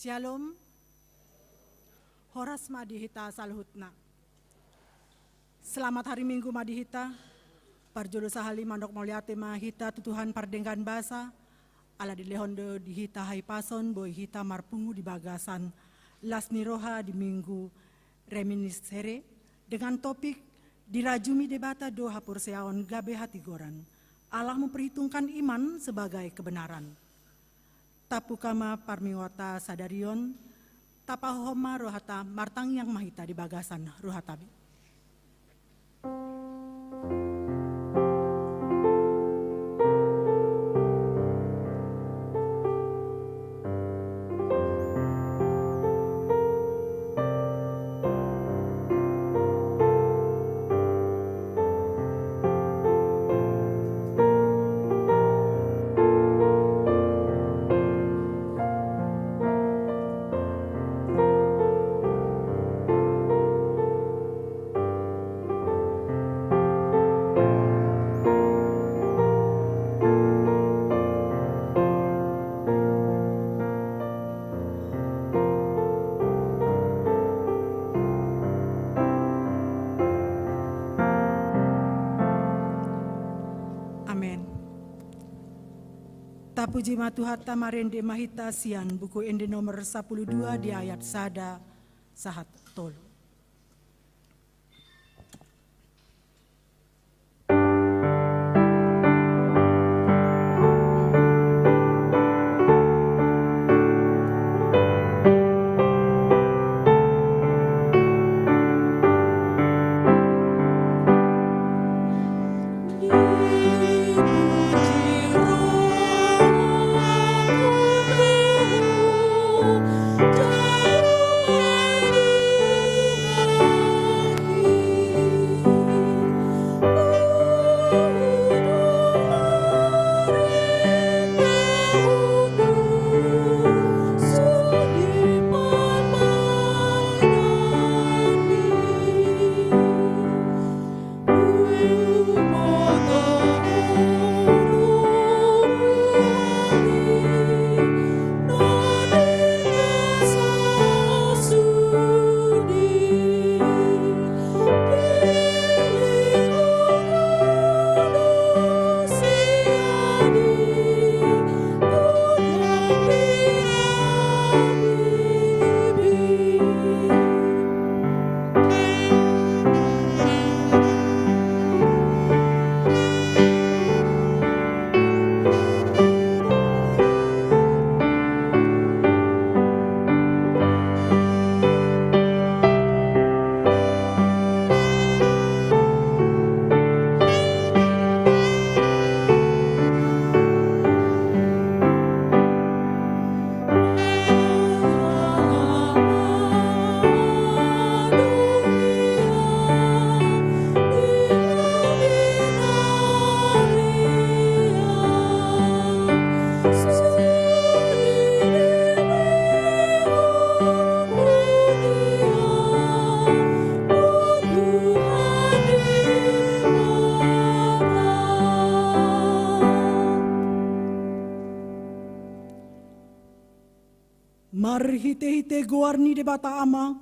Shalom. Horas madihita salhutna. Selamat hari Minggu madihita. Parjodo sahali mandok moliate mahita tutuhan pardenggan basa. Ala di lehondo dihita hai pason boy hita marpungu di bagasan. Las niroha di Minggu reminiscere dengan topik dirajumi debata doha porseaon gabe hati goran. Allah memperhitungkan iman sebagai kebenaran. Tapukama parmiwata sadarion, tapahoma rohata martang yang mahita di bagasan rohatabi. Puji matuhata marende mahita sian buku ende nomor 12 di ayat sada sahat tolu. Hite-hite goarni debata ama,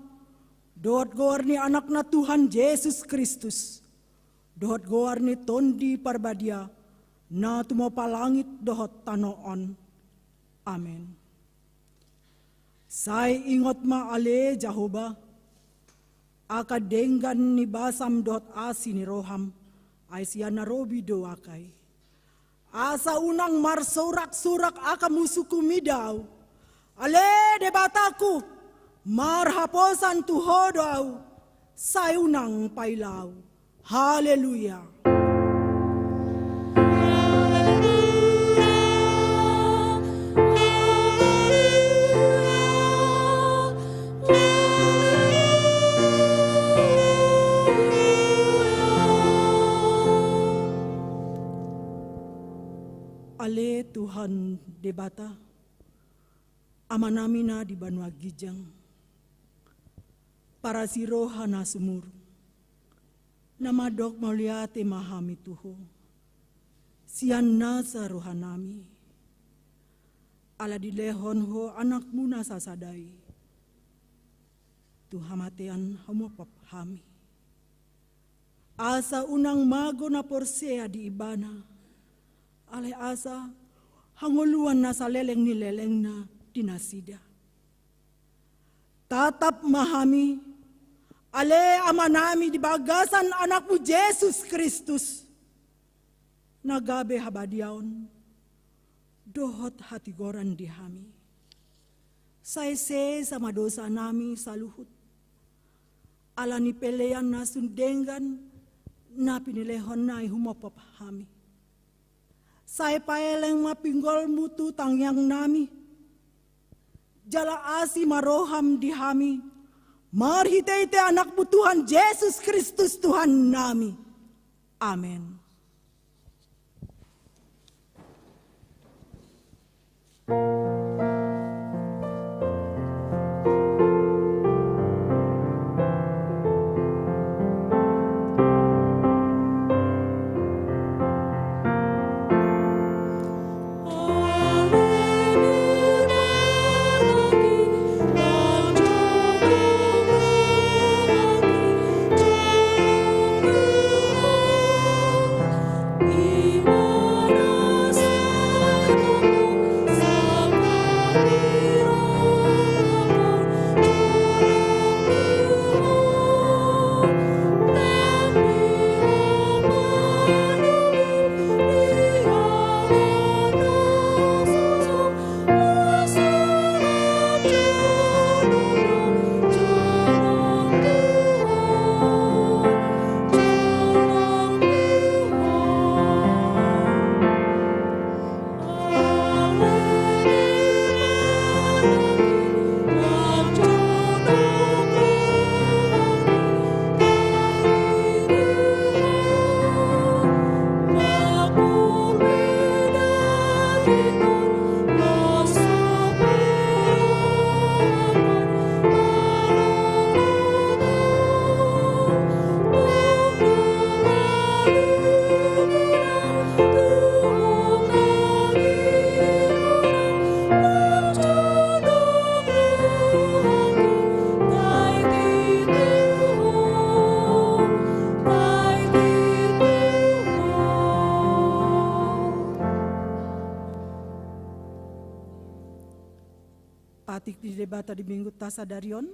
doat goarni anakna Tuhan Yesus Kristus, doat goarni tondi parbadia, na tumo palangit dohot tanoon. Amen. Sai ingot ma ale Jehovah, akadenggan ni basam dohot asi ni roham, ay siya narobi doakai. Asa unang marsurak-surak aka musukumidaw, ale debataku, marhaposan tuhodau, sayunang pailaw. Haleluya. Ale Tuhan debata, ama namina di Banua Gijang, para siroha na sumur, namadok mauliate mahami tuho, sian nasa rohanami, ala dilehon ho anak muna sasadai. Tuhamatian homopop hami. Asa unang mago na porsea di ibana. Ale asa hanguluan na sa leleng ni leleng na dinasida. Tatap mahami, ale amanami di bagasan anakmu Jesus Kristus. Nagabe habadiaon, dohot hatigoran di hami. Saise sama dosa nami saluhut. Ala ni pelean na sundengan, na pinilehon na humopop hami. Say paeleng mapinggol mutu tangyang nami. Jala asi maroham di hami. Marhite-ite anakmu Tuhan Yesus Kristus Tuhan nami. Amen. Patik di debata di minggu tasa darion,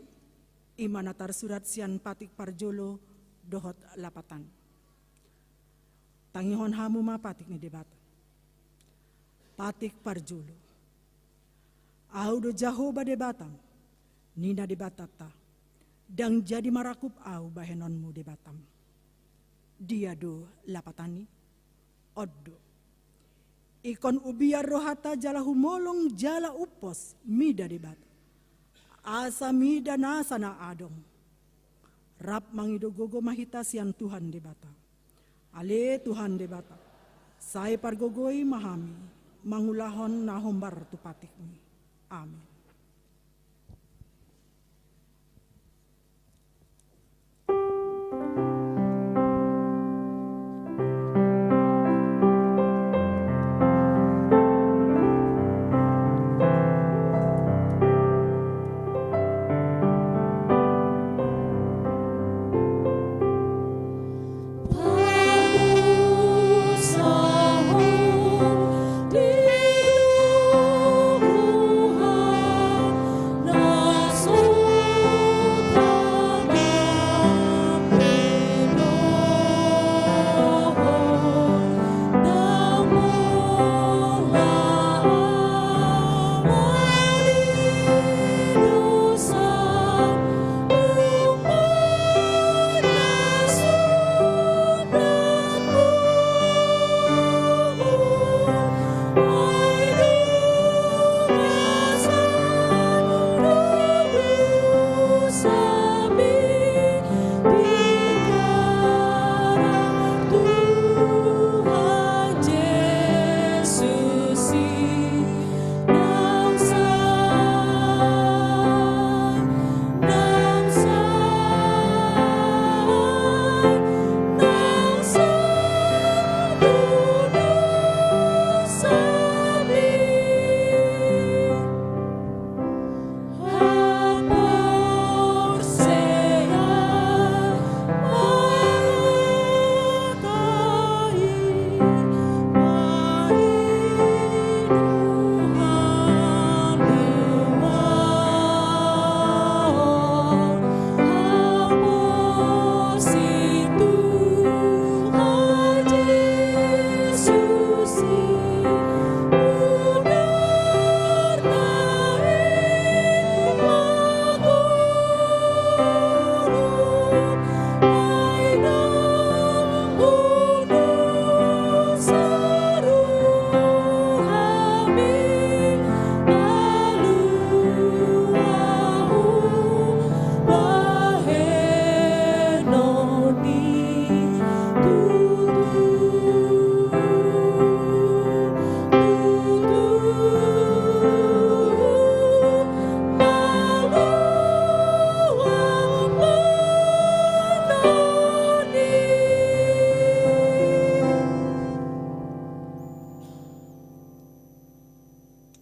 imanatar surat sian patik parjolo dohot lapatan. Tangihon hamu ma patik ni debata. Patik parjolo. Au do jahoba debatam, nina debatata, dang jadi marakup au bahenonmu debatam. Dia do lapatani, oddo. Ikon ubiar rohata jala humolong jala upos mida debat. Asa mida nasa na adong. Rap mangido gogo mahita sian Tuhan debata. Ale Tuhan debata. Sai pargogoi mahami. Mangulahon na hombar tupatikmi. Amin. Sahun di duha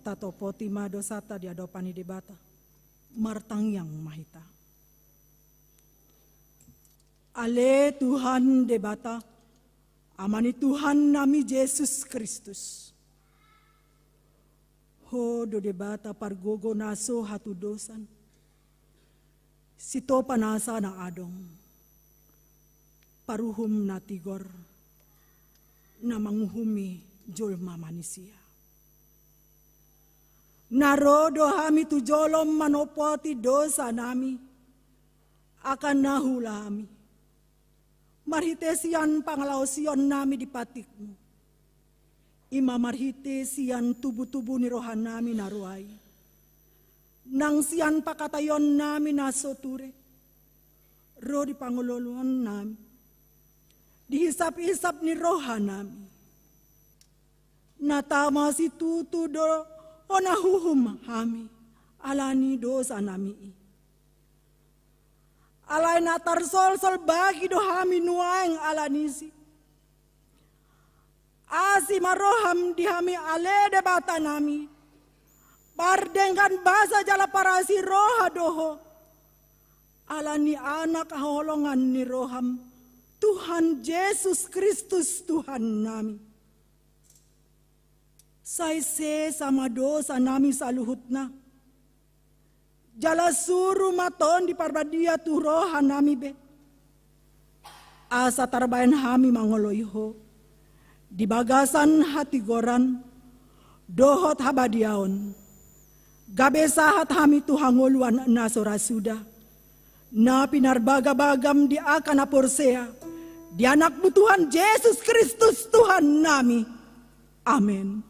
tato poti ma dosata di adopani debata. Martang yang mahita. Ale Tuhan debata, amani Tuhan nami Yesus Kristus. Ho do debata pargogo naso hatu dosan. Sito panasa na adong. Paruhum na tigor na manguhumi julma manusia. Narodo hami tujolom manopoti dosa nami akan nahula hami. Marhitesian pangalausion nami di patikmu. Ima marhitesian tubuh-tubuh ni rohan nami naruai. Nang sian pakatayon nami nasoture. Ro di pangululuan nami. Dihisap-hisap ni rohan nami. Natama si tutu do onahuhum hami. Alani dosa nami. Alay natar sol bagi do hami nuaeng alanisi. Asi maroham di hami ale debata nami. Pardengkan basa jala parasi roha doho. Alani anak holongan ni roham. Tuhan Yesus Kristus Tuhan nami. Saise sama dosa nami saluhutna. Jala suru maton di parbadia tu rohan nami be. Asa tarbayan hami mangoloiho. Di bagasan hati goran. Dohot habadiaon. Gabe sahat hami tu hangoluan nasora suda. Na pinarbaga-bagam di akan aporsea. Di anakmu Tuhan Yesus Kristus Tuhan nami. Amin.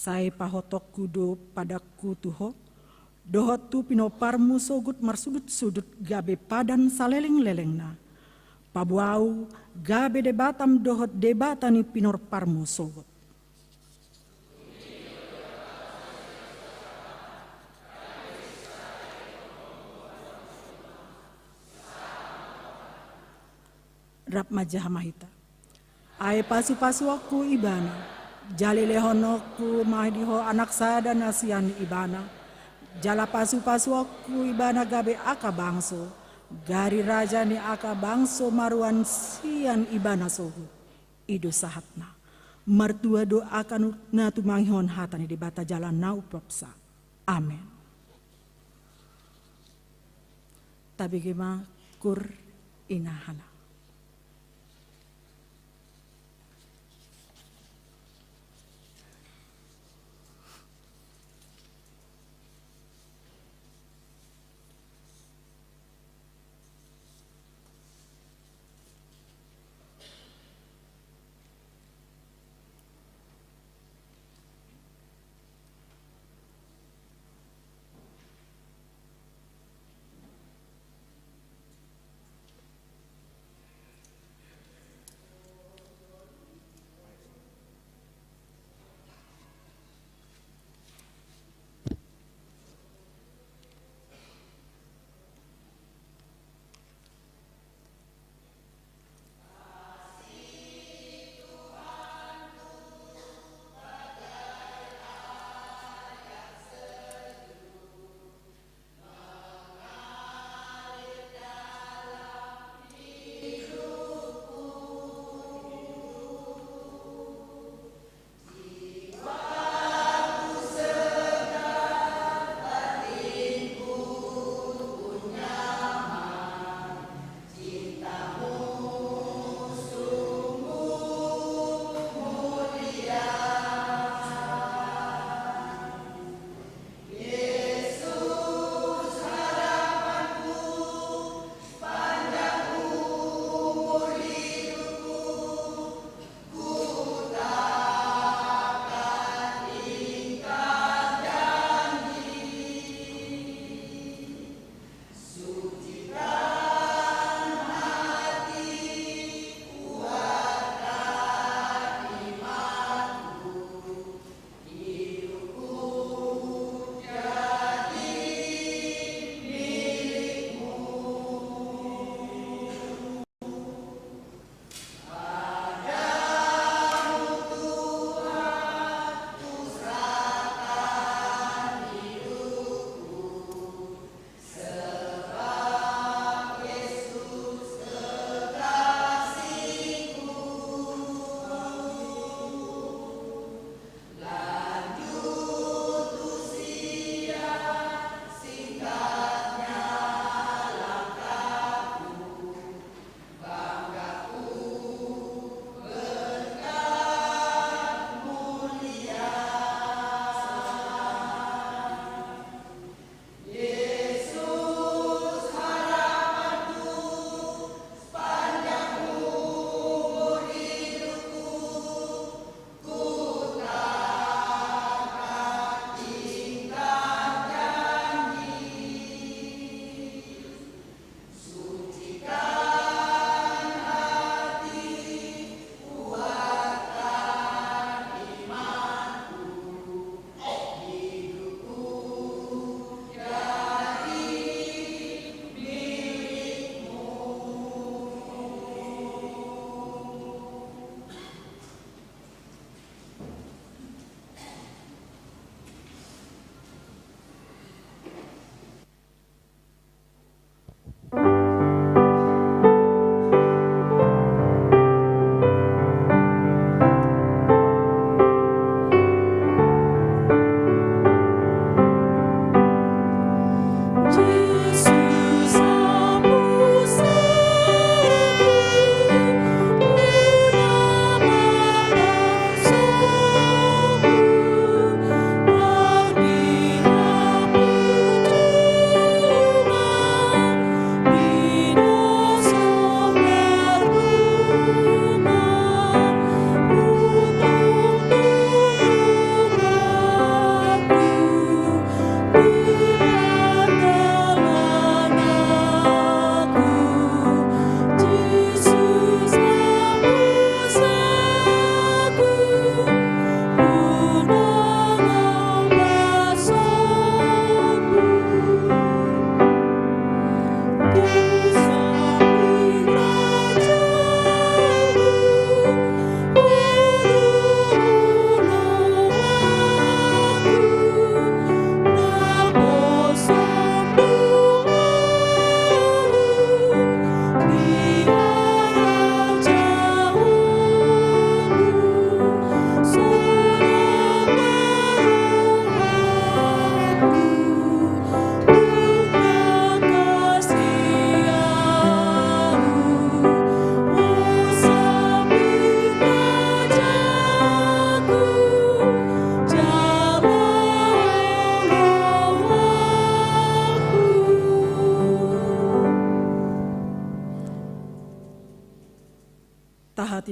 Sai pahotok kudo padaku tuho, dohot tu pinoparmu sogut marsudut sudut gabe padan saleleng lelengna. Pabuau gabe debatam dohot debatani pinor parmu sogut. Rap majah mahita. Ai pasu-pasu aku ibana. Jali lehonoku mahdiho anak sada nasian ibana. Jala pasu-pasu aku ibana gabe aka bangso. Gari raja ni aka bangso maruan sian ibana sohu. Ido sahatna. Mertua do akan na tumanghon hatani di bata jalan nau propsa. Amin. Tabi gema kur inahana.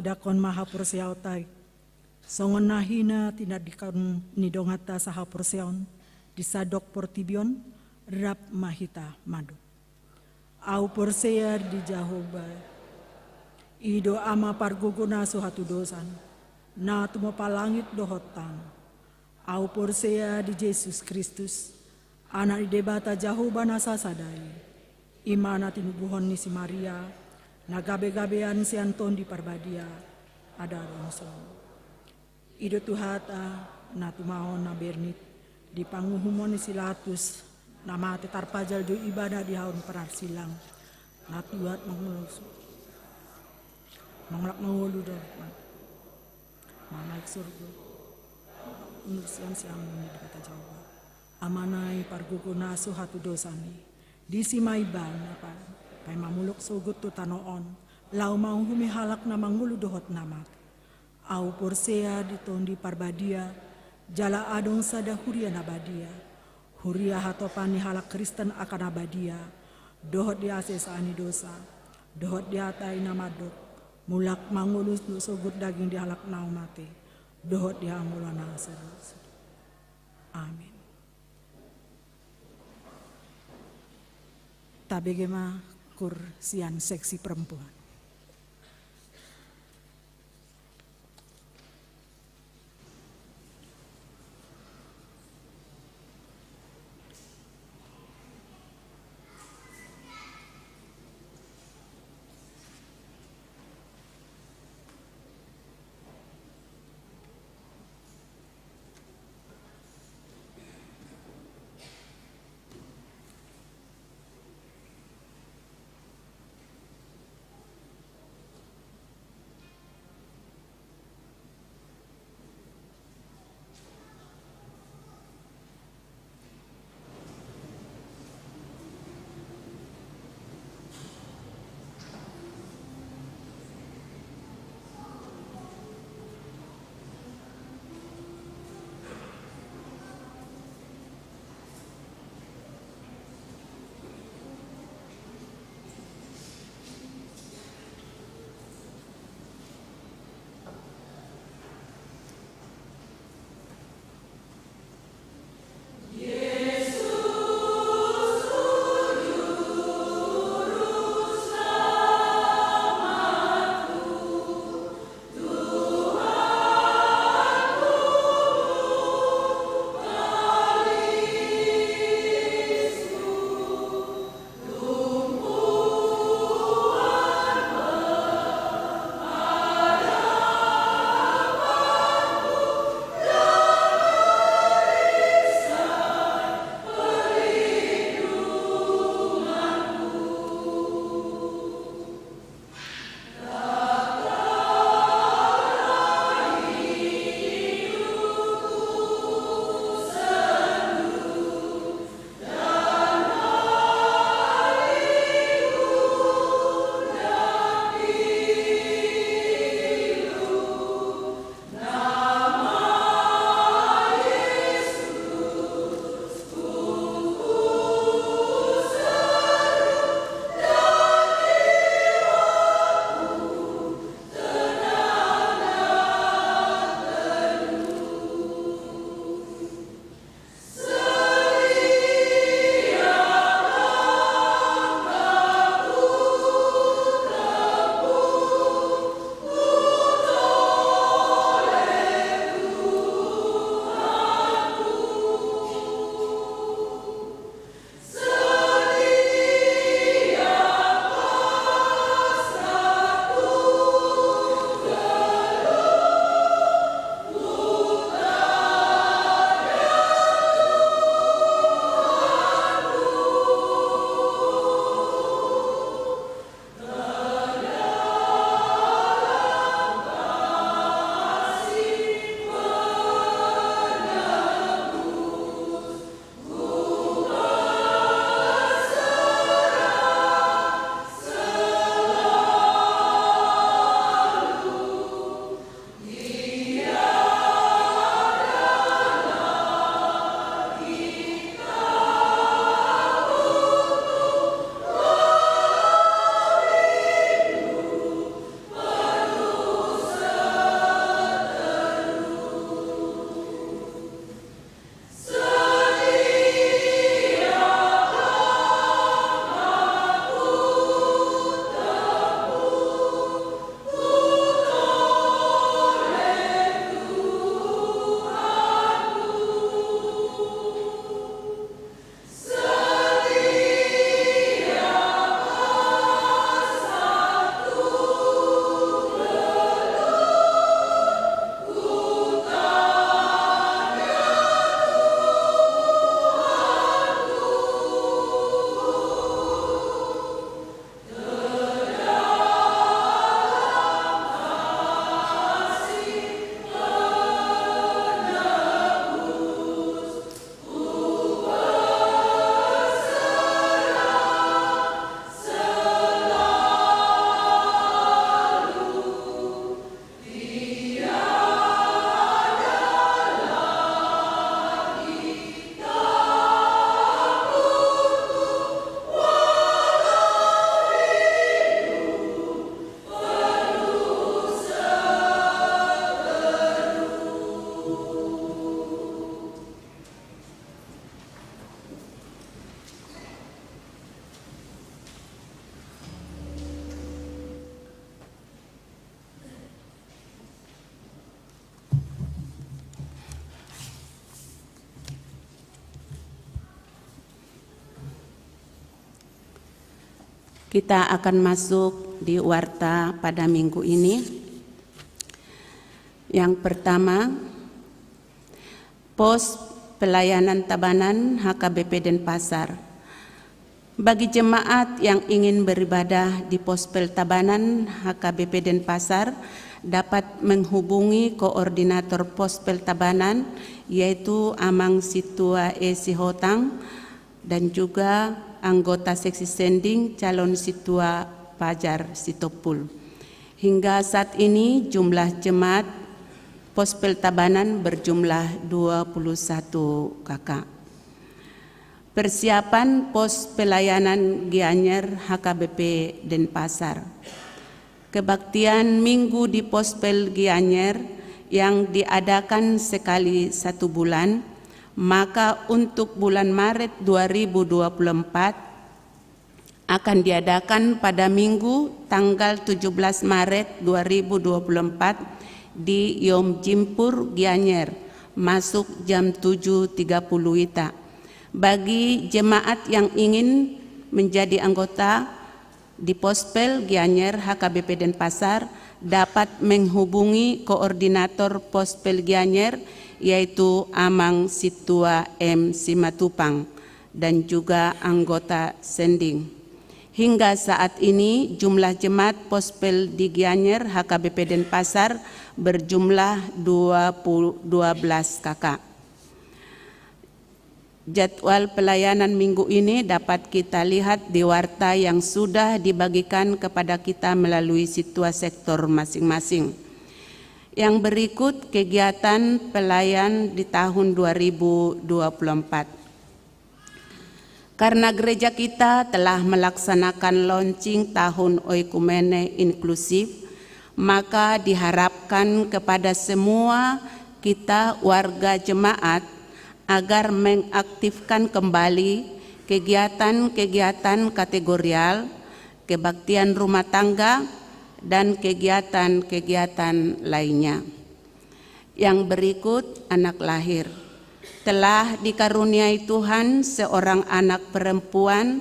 tidak kon maha porsiau tai. Songon nahina tidak dikon nidongata saha porseon disadok portibion rap mahita madu. Au porsear di Jahoba. Ido ama parguguna suhatu dosan. Na tumo palangit dohotan. Au porsea di Yesus Kristus. Anak di debata Jahoba nasa sadai. Imana tinubuhon ni si Maria. Nagabe-gabean si Anton di Parbadia. Ada rongso. Ido tuhata na tumaon na bernit. Di panguhumon ni silatus. Na mati tarpajal do ibadah di haun perar silang. Na tuhat mengulus. Manglak mengulu do. Manaik surga. Untuk siang-siang ini dikata Jawa. Amanai parguguna suhatu dosani. Disimai ban apa. Pai mamulok sugut tu tanoon, lau mau humi halak na mangulu dohot namat. Au porsea di tondi Parbadia, jala adong sada huria nabadia. Huria hatopani halak Kristen akan abadia, dohot di asesani dosa, dohot di hatai namadok, mulak mangulus nu sugut daging di halak nau mate, dohot di hamulana serus. Amin. Tabegema kursian seksi perempuan. Kita akan masuk di warta pada minggu ini. Yang pertama, pos pelayanan Tabanan HKBP Denpasar. Bagi jemaat yang ingin beribadah di Pospel Tabanan HKBP Denpasar dapat menghubungi koordinator Pospel Tabanan yaitu Amang Situa Sihotang dan juga anggota seksi sending calon Situa Pajar Sitopul. Hingga saat ini jumlah jemaat Pospel Tabanan berjumlah 21 kakak. Persiapan pos pelayanan Gianyar HKBP Denpasar. Kebaktian minggu di Pospel Gianyar yang diadakan sekali 1 bulan, maka untuk bulan Maret 2024 akan diadakan pada minggu tanggal 17 Maret 2024 di Yom Jimpur Gianyar, masuk jam 7.30 WITA. Bagi jemaat yang ingin menjadi anggota di Pospel Gianyar HKBP Denpasar dapat menghubungi koordinator Pospel Gianyar yaitu Amang Situa M. Simatupang dan juga anggota sending. Hingga saat ini jumlah jemaat Pospel di Gianyar HKBP Denpasar berjumlah 12 kakak. Jadwal pelayanan minggu ini dapat kita lihat di warta yang sudah dibagikan kepada kita melalui situa sektor masing-masing. Yang berikut kegiatan pelayan di tahun 2024. Karena gereja kita telah melaksanakan launching tahun Oikumene inklusif, maka diharapkan kepada semua kita warga jemaat agar mengaktifkan kembali kegiatan-kegiatan kategorial, kebaktian rumah tangga, dan kegiatan-kegiatan lainnya. Yang berikut anak lahir. Telah dikaruniai Tuhan seorang anak perempuan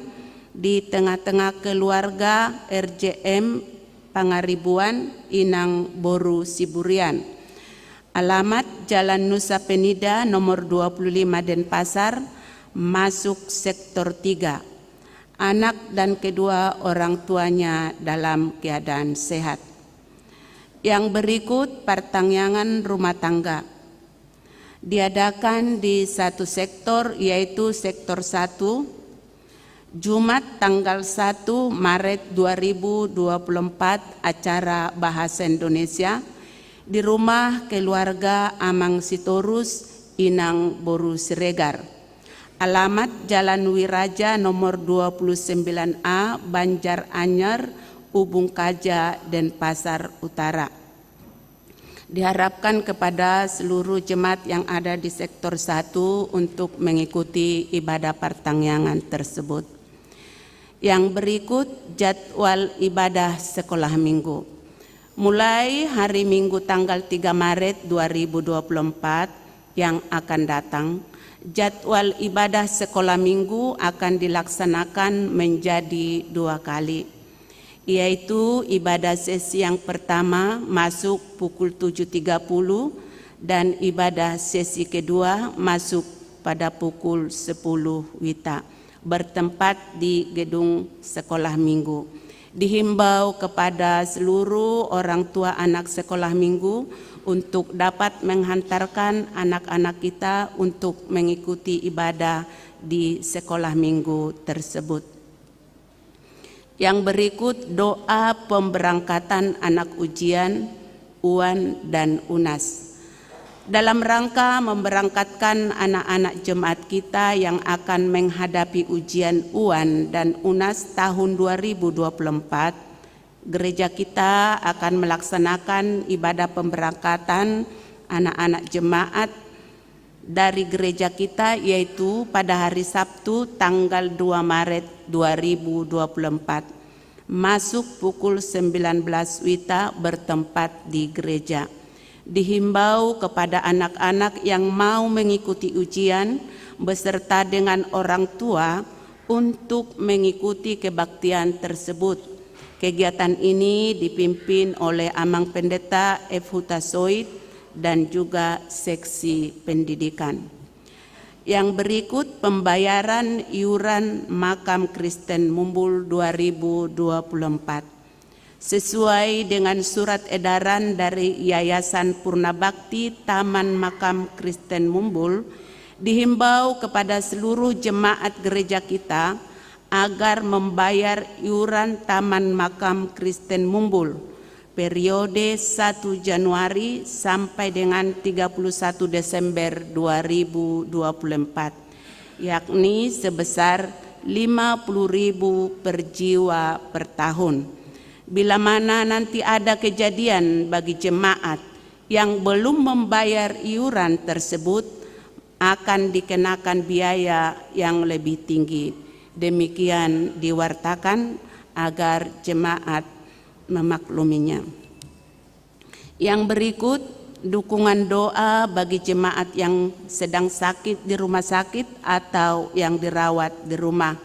di tengah-tengah keluarga RJM Pangaribuan Inang Boru Siburian. Alamat Jalan Nusa Penida nomor 25 Denpasar, masuk sektor 3. Anak dan kedua orang tuanya dalam keadaan sehat. Yang berikut pertangyangan rumah tangga. Diadakan di satu sektor yaitu sektor 1, Jumat tanggal 1 Maret 2024 acara Bahasa Indonesia di rumah keluarga Amang Sitorus Inang Boru Siregar. Alamat Jalan Wiraja nomor 29A Banjar Anyar, Ubung Kaja, Denpasar Utara. Diharapkan kepada seluruh jemaat yang ada di sektor 1 untuk mengikuti ibadah pertangyangan tersebut. Yang berikut jadwal ibadah sekolah minggu. Mulai hari Minggu tanggal 3 Maret 2024 yang akan datang, jadwal ibadah sekolah minggu akan dilaksanakan menjadi 2 kali, yaitu ibadah sesi yang pertama masuk pukul 7.30 dan ibadah sesi kedua masuk pada pukul 10 WITA, bertempat di gedung sekolah minggu. Dihimbau kepada seluruh orang tua anak sekolah minggu untuk dapat menghantarkan anak-anak kita untuk mengikuti ibadah di sekolah minggu tersebut. Yang berikut doa pemberangkatan anak ujian, UAN dan UNAS. Dalam rangka memberangkatkan anak-anak jemaat kita yang akan menghadapi ujian UAN dan UNAS tahun 2024, gereja kita akan melaksanakan ibadah pemberangkatan anak-anak jemaat dari gereja kita yaitu pada hari Sabtu tanggal 2 Maret 2024 masuk pukul 19 WITA bertempat di gereja. Dihimbau kepada anak-anak yang mau mengikuti ujian beserta dengan orang tua untuk mengikuti kebaktian tersebut. Kegiatan ini dipimpin oleh Amang Pendeta F. Hutasoid dan juga seksi pendidikan. Yang berikut pembayaran iuran Makam Kristen Mumbul 2024. Sesuai dengan surat edaran dari Yayasan Purnabakti Taman Makam Kristen Mumbul, dihimbau kepada seluruh jemaat gereja kita agar membayar iuran Taman Makam Kristen Mumbul periode 1 Januari sampai dengan 31 Desember 2024, yakni sebesar 50.000 per jiwa per tahun. Bila mana nanti ada kejadian bagi jemaat yang belum membayar iuran tersebut, akan dikenakan biaya yang lebih tinggi. Demikian diwartakan agar jemaat memakluminya. Yang berikut dukungan doa bagi jemaat yang sedang sakit di rumah sakit atau yang dirawat di rumah,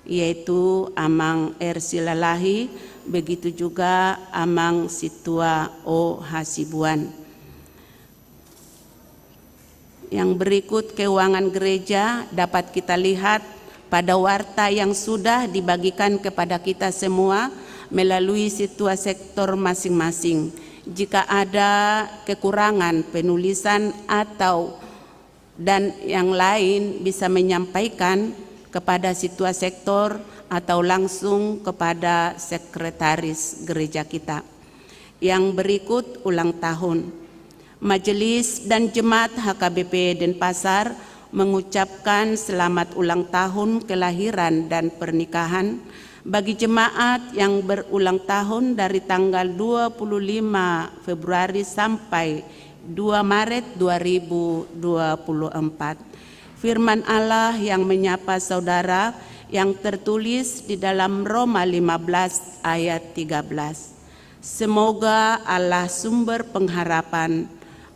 yaitu Amang R. Silalahi, begitu juga Amang Situa O. Hasibuan. Yang berikut keuangan gereja dapat kita lihat pada warta yang sudah dibagikan kepada kita semua melalui situasi sektor masing-masing. Jika ada kekurangan penulisan atau dan yang lain bisa menyampaikan kepada situasi sektor atau langsung kepada sekretaris gereja kita. Yang berikut ulang tahun. Majelis dan Jemaat HKBP Denpasar mengucapkan selamat ulang tahun kelahiran dan pernikahan bagi jemaat yang berulang tahun dari tanggal 25 Februari sampai 2 Maret 2024. Firman Allah yang menyapa saudara yang tertulis di dalam Roma 15 ayat 13. Semoga Allah sumber pengharapan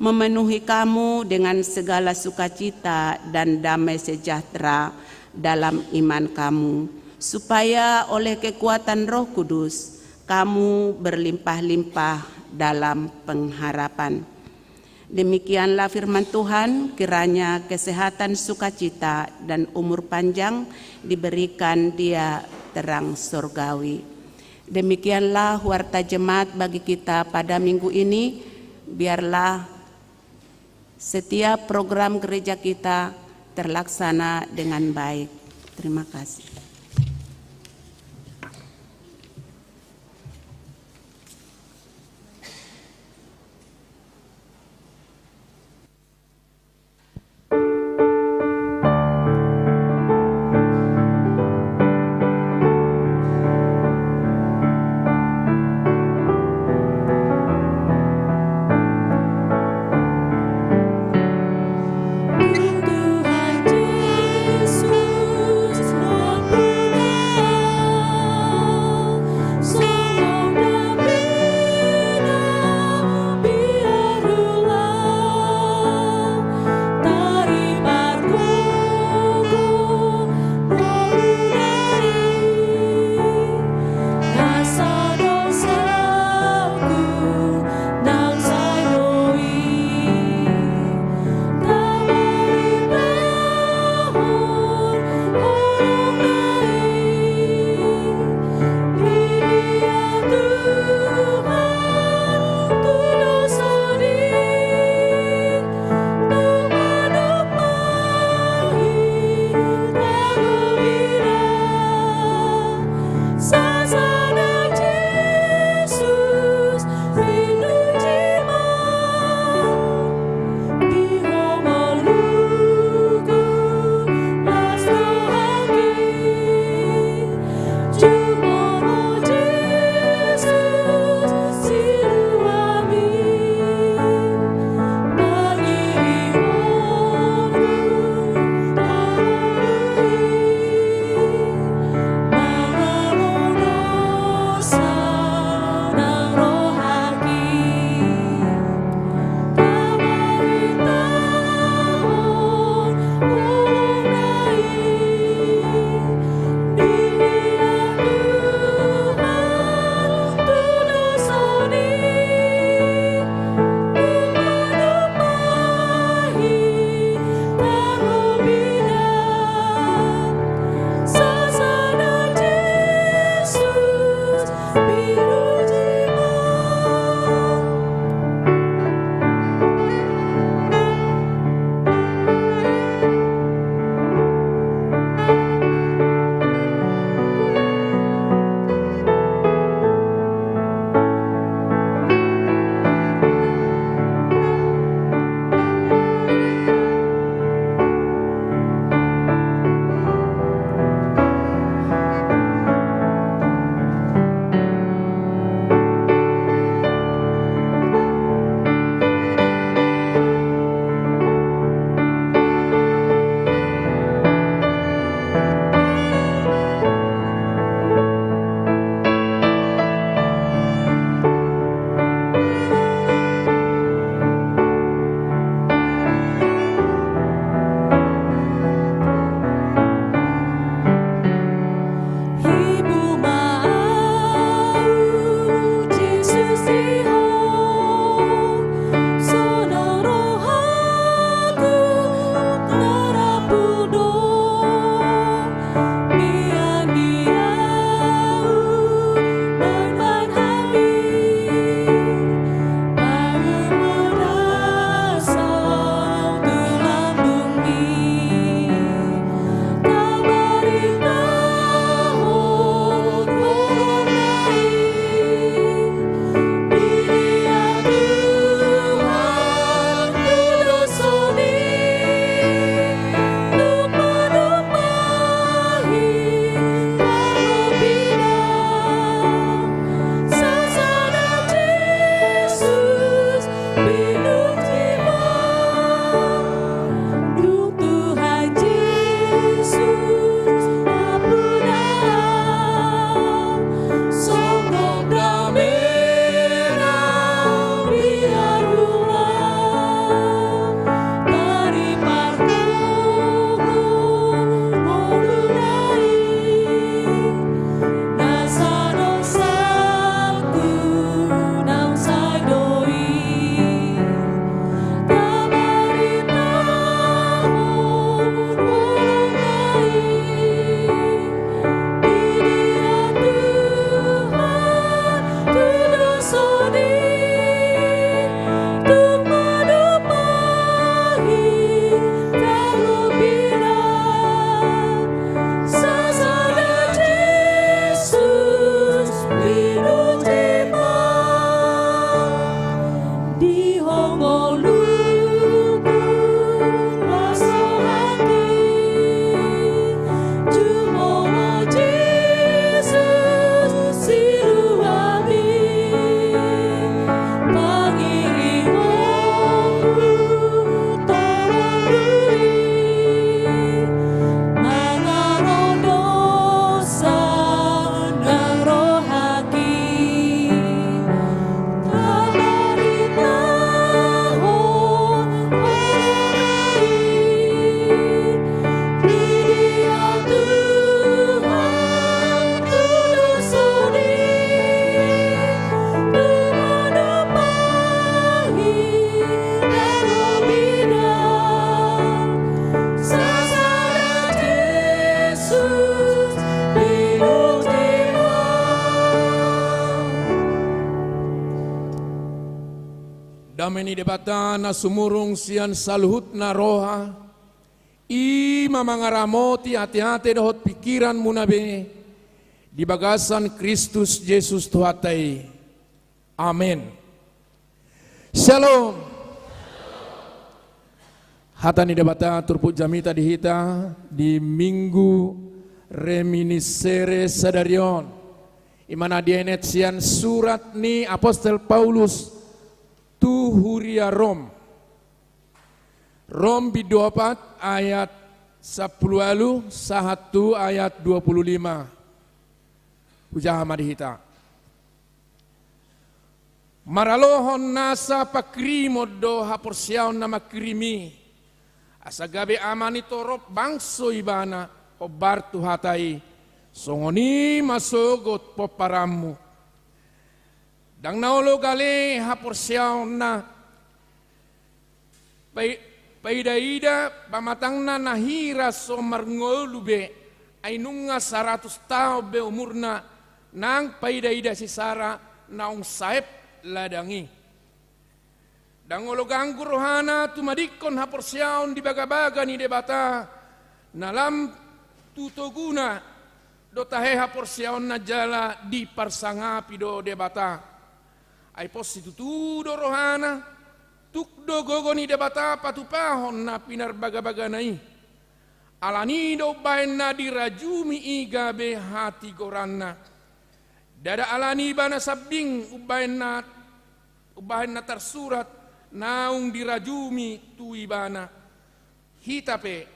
memenuhi kamu dengan segala sukacita dan damai sejahtera dalam iman kamu, supaya oleh kekuatan Roh Kudus kamu berlimpah-limpah dalam pengharapan. Demikianlah firman Tuhan, kiranya kesehatan, sukacita, dan umur panjang diberikan Dia terang surgawi. Demikianlah warta jemaat bagi kita pada minggu ini. Biarlah setiap program gereja kita terlaksana dengan baik. Terima kasih. Tuhan Yesus, ini debata na sumurung sian saluhut na roha. I mamangaramoti hati-hati dohot pikiran munabe di bagasan Kristus Yesus Tuhatai. Amin. Shalom. Hata ni debata turput jamita dihita di minggu reminiscere sadarion. Imana dienet sian surat ni Apostel Paulus tu huria Rom. Rom bidopat ayat 10 sahatu ayat 25. Puja madihita. Maralohon nasa pakrimo do haporsiaon na makrimi. Asagabe amani torop bangso ibana obar tuhatai. Songoni masogot poparamu. Dang naolo gale haporsiaon na paida-ida pamatang na nahira so marngolube ay nunga 100 tao be umurna nang paida-ida si Sara naong saep ladangi. Dangolo ganggu rohana tumadikon haporsiaon di baga-baga ni debata nalam tutoguna do tahe haporsiaon na jala di parsangapi do debata. Ay positutu do rohana tukdo gogoni debata patupahon na pinarbaga-baga nai. Alani do baen na dirajumi igabe hati goranna. Dada alani bana sabding ubaen na tersurat naung dirajumi tu ibana. Hitape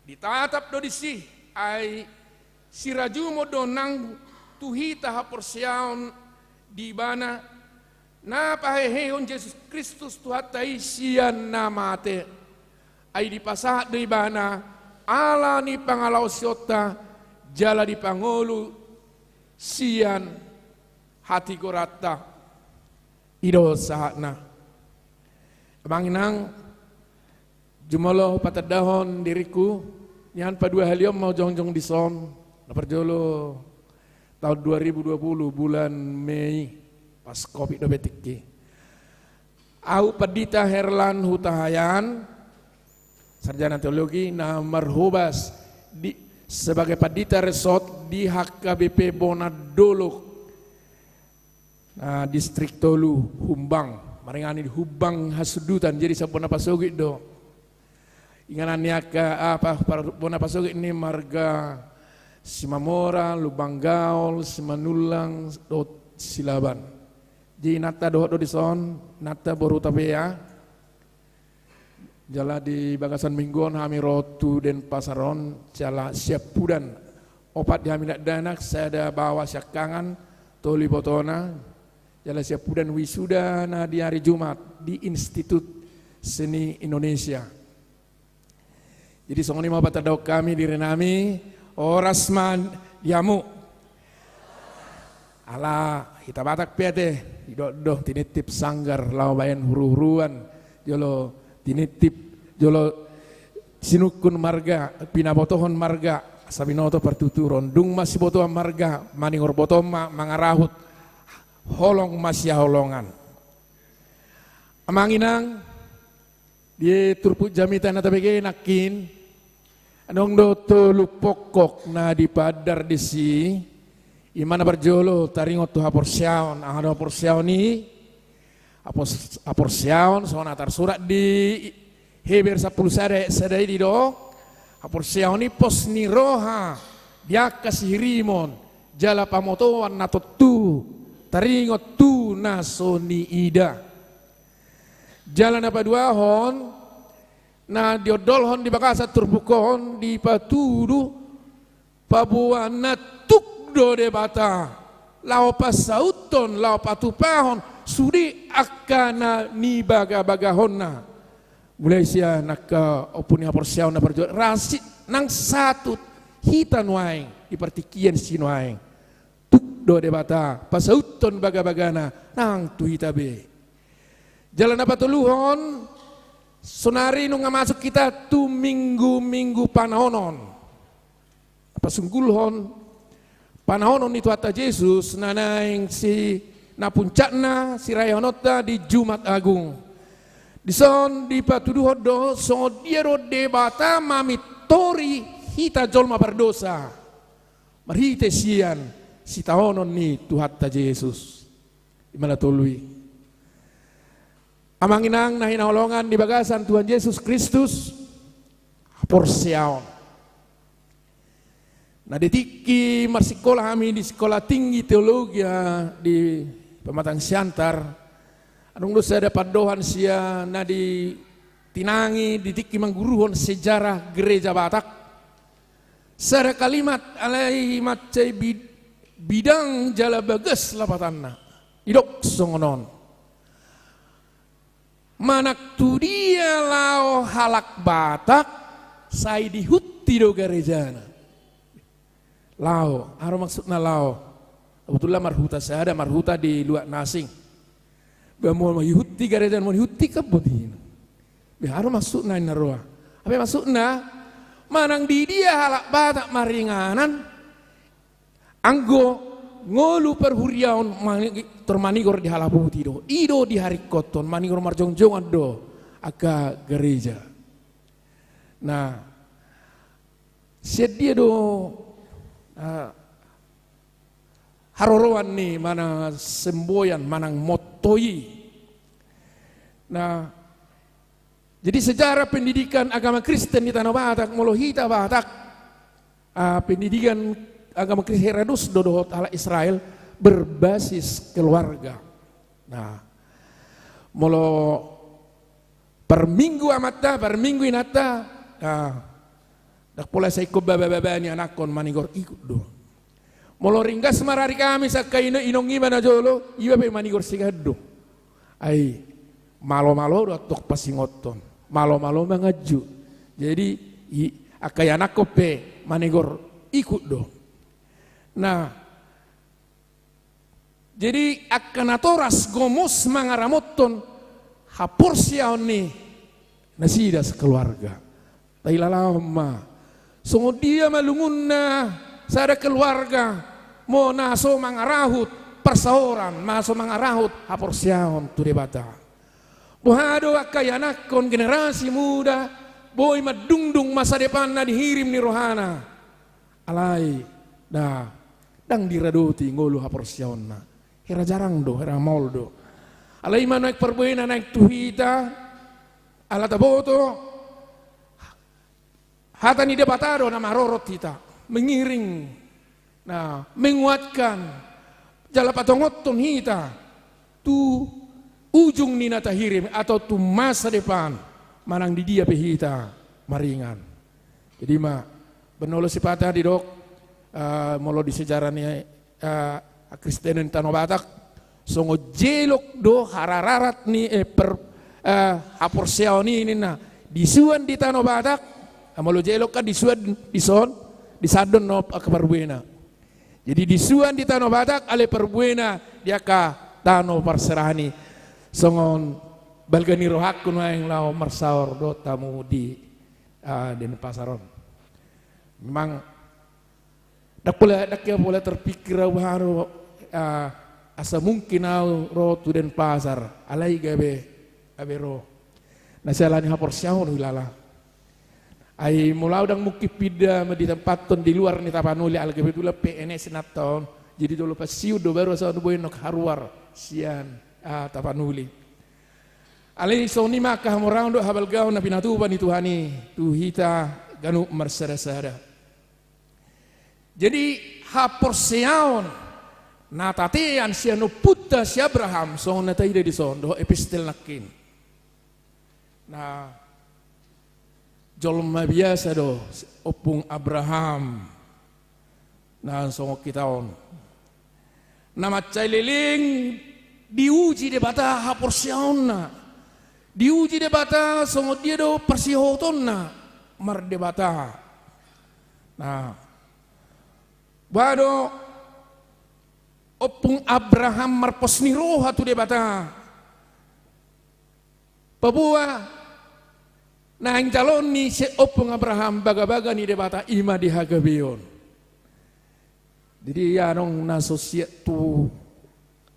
ditatap do disih ay sirajumo do nang tuhita haporsiaon di bana. Na paheheon Yesus Kristus Tuhatai sian namate ay dipasah di bana ala ni pangalaw siota jala di pangulu sian hati gorata ido sahana abanginang jumolo patadahon diriku nyan pa 2 haliom mau jongjong di son naperjolo tahun 2020 bulan Mei pas kopi do betiki. Au Padita Herlan Hutahayan, sarjana teologi na marhubas di sebagai Padita Resort di HKBP Bonadolok, distrik Tolu, Humbang, maringani di Humbang Hasudutan, jadi sabona pasogit do. Inganannya ke apa bona pasogit ini marga Simamora, Lubang Gaul, Simanulang, do Silaban. Di nata dohot do dison, nata boru tabea. Jala di bagasan mingguan hami rotu den pasaron, jala siap pudan. Opat di hami nak danak, saya ada bawa syakangan, toli botona. Jala siap pudan wisuda na di hari Jumat di Institut Seni Indonesia. Jadi songoni mau batadok kami di renami, orasman diamu. Ala kita batak piate idodo tinitip sanggar lau bayan huru-huruan jolo tinitip jolo sinukun marga pinabotohon marga sabinoto pertuturon dung masih botohan marga maningor botoma mangarahut holong masih holongan amanginang di turput jamitan na tabege nakin anong do tolu pokok na di padar desi imana berjolo taringot tu haporsiaon ada haporsiaon ni haporsiaon sona tar surat di Heber 10 sadai di do haporsiaon ni pos ni roha dia kasih rimon jala pamotoan nato tu taringot tu nasoni ida jalan apa dua hon na diodolhon di bakasa turbukon di patudu pabuana tuk do debata lao pasauton lao patupahon sudi akana ni baga-bagahonna mulai sia naka opuni haporsiaon na perjuangan rasit nang satu hitan waeng di partikian sino waeng tuk do debata pasauton baga-bagana nang tu hitabe jalan apa tuluhon sonari nung masuk kita tu minggu panahonon apa sunggulhon panahonon itu kata Yesus nanaing si napuncakna si rayonota di Jumat Agung Dison di patuduh do so dia ro debata mamitori hita jolma berdosa. Marhite sian si taonon ni Tuhan ta Yesus. Imana tului. Amanginang na hinaulongan di bagasan Tuhan Yesus Kristus porsiaon. Nah ditiki marsikola kami di sekolah tinggi teologi di Pematang Siantar. Anong dosa dapat dohan sia na di tinangi ditiki mangguruhon sejarah gereja Batak. Sara kalimat alai macai bidang jala bagas lapatanna. Idok songonon. Manak tu dia lao halak Batak sai dihutti do gerejana. Lao, aro maksudna lao. Kebetulan marhuta saya ada marhuta di luar nasing. Bamo mahuti gereja mau dihutti kabutin. Aro maksudna inaroa. Apa maksudna? Manang di dia halak Batak maringanan. Anggo ngolu perhuriaon termanigor di halabuti do. Ido di hari koton manigor marjongjongan do aka gereja. Nah, sedia do haroroan nih mana semboyan manang motoi. Nah, jadi sejarah pendidikan agama Kristen di Tanah Batak, Molohita Batak, pendidikan agama Kristen Herodus dodohot ala Israel berbasis keluarga. Nah, molo per minggu amata, per minggu inata. Dak pola saya ikut baba-baba ni anakon manigor ikut do. Molo ringgas marari kami sakai inong iba na jolo, iba pe manigor sigado. Ai malo-malo do tok pasingoton, malo-malo mangaju. Jadi akai anakko pe manigor ikut do. Nah, jadi akan atoras gomos mangaramoton haporsiaon ni nasidas keluarga. Taila lama, songo dia malungun na sada keluarga mo naso mangarahut persaoran, maso mangarahut haporsiaon tu debata. Buhado akayanakon generasi muda, boy madungdung masa depan na dihirim ni rohana. Alai, dah, dang diradoti ngolu haporsiaon na. Hera jarang do, hera moldo. Alai man naik perbuena naik tuhita, alata boto. Hata ni debatado na marorot kita, mengiring, nah menguatkan, jala patongoton hita, tu ujung ni nata hirim atau tu masa depan manang di dia pehita maringan. Jadi mah benolo sipata di dok, molo di sejarah ni Kristen Tanah Batak, songo jelok do harararat ni haporsiao ni na disuan di Tanah Batak. Amalo jelok kan disuan disadon no perbuena. Jadi disuan di Tanah Batak ale perbuena dia ka tano parserani songon balgani rohakun yang lau marsaor do tamu di Denpasaron. Memang dak pula terpikir haro asa mungkin au ro tu Denpasar alai gabe ro. Nasalani haporsiaon hilala. Ai mulau dang mukipida di tempat ton di luar ni tapanuli algebetula PNS naton jadi dulu pas siu do baru sa boy nok haruar sian tapanuli alai soni maka hamorang do habal gaun na pinatuban ni Tuhani tuhita ganu marsara-sara. Jadi haporseaon natatean siano putta si Abraham son nataide di son do epistel nakin. Nah jolma biasa do opung Abraham na songo kitaon nama caililing diuji debata haporsiaon na diuji debata songo dia do persihoton na mar debata. Nah bado opung Abraham marposni roha tu debata pabua. Nah yang calon ni si opung Abraham baga-baga ni debata ima di hagabion. Jadi ya nong nasosiat tu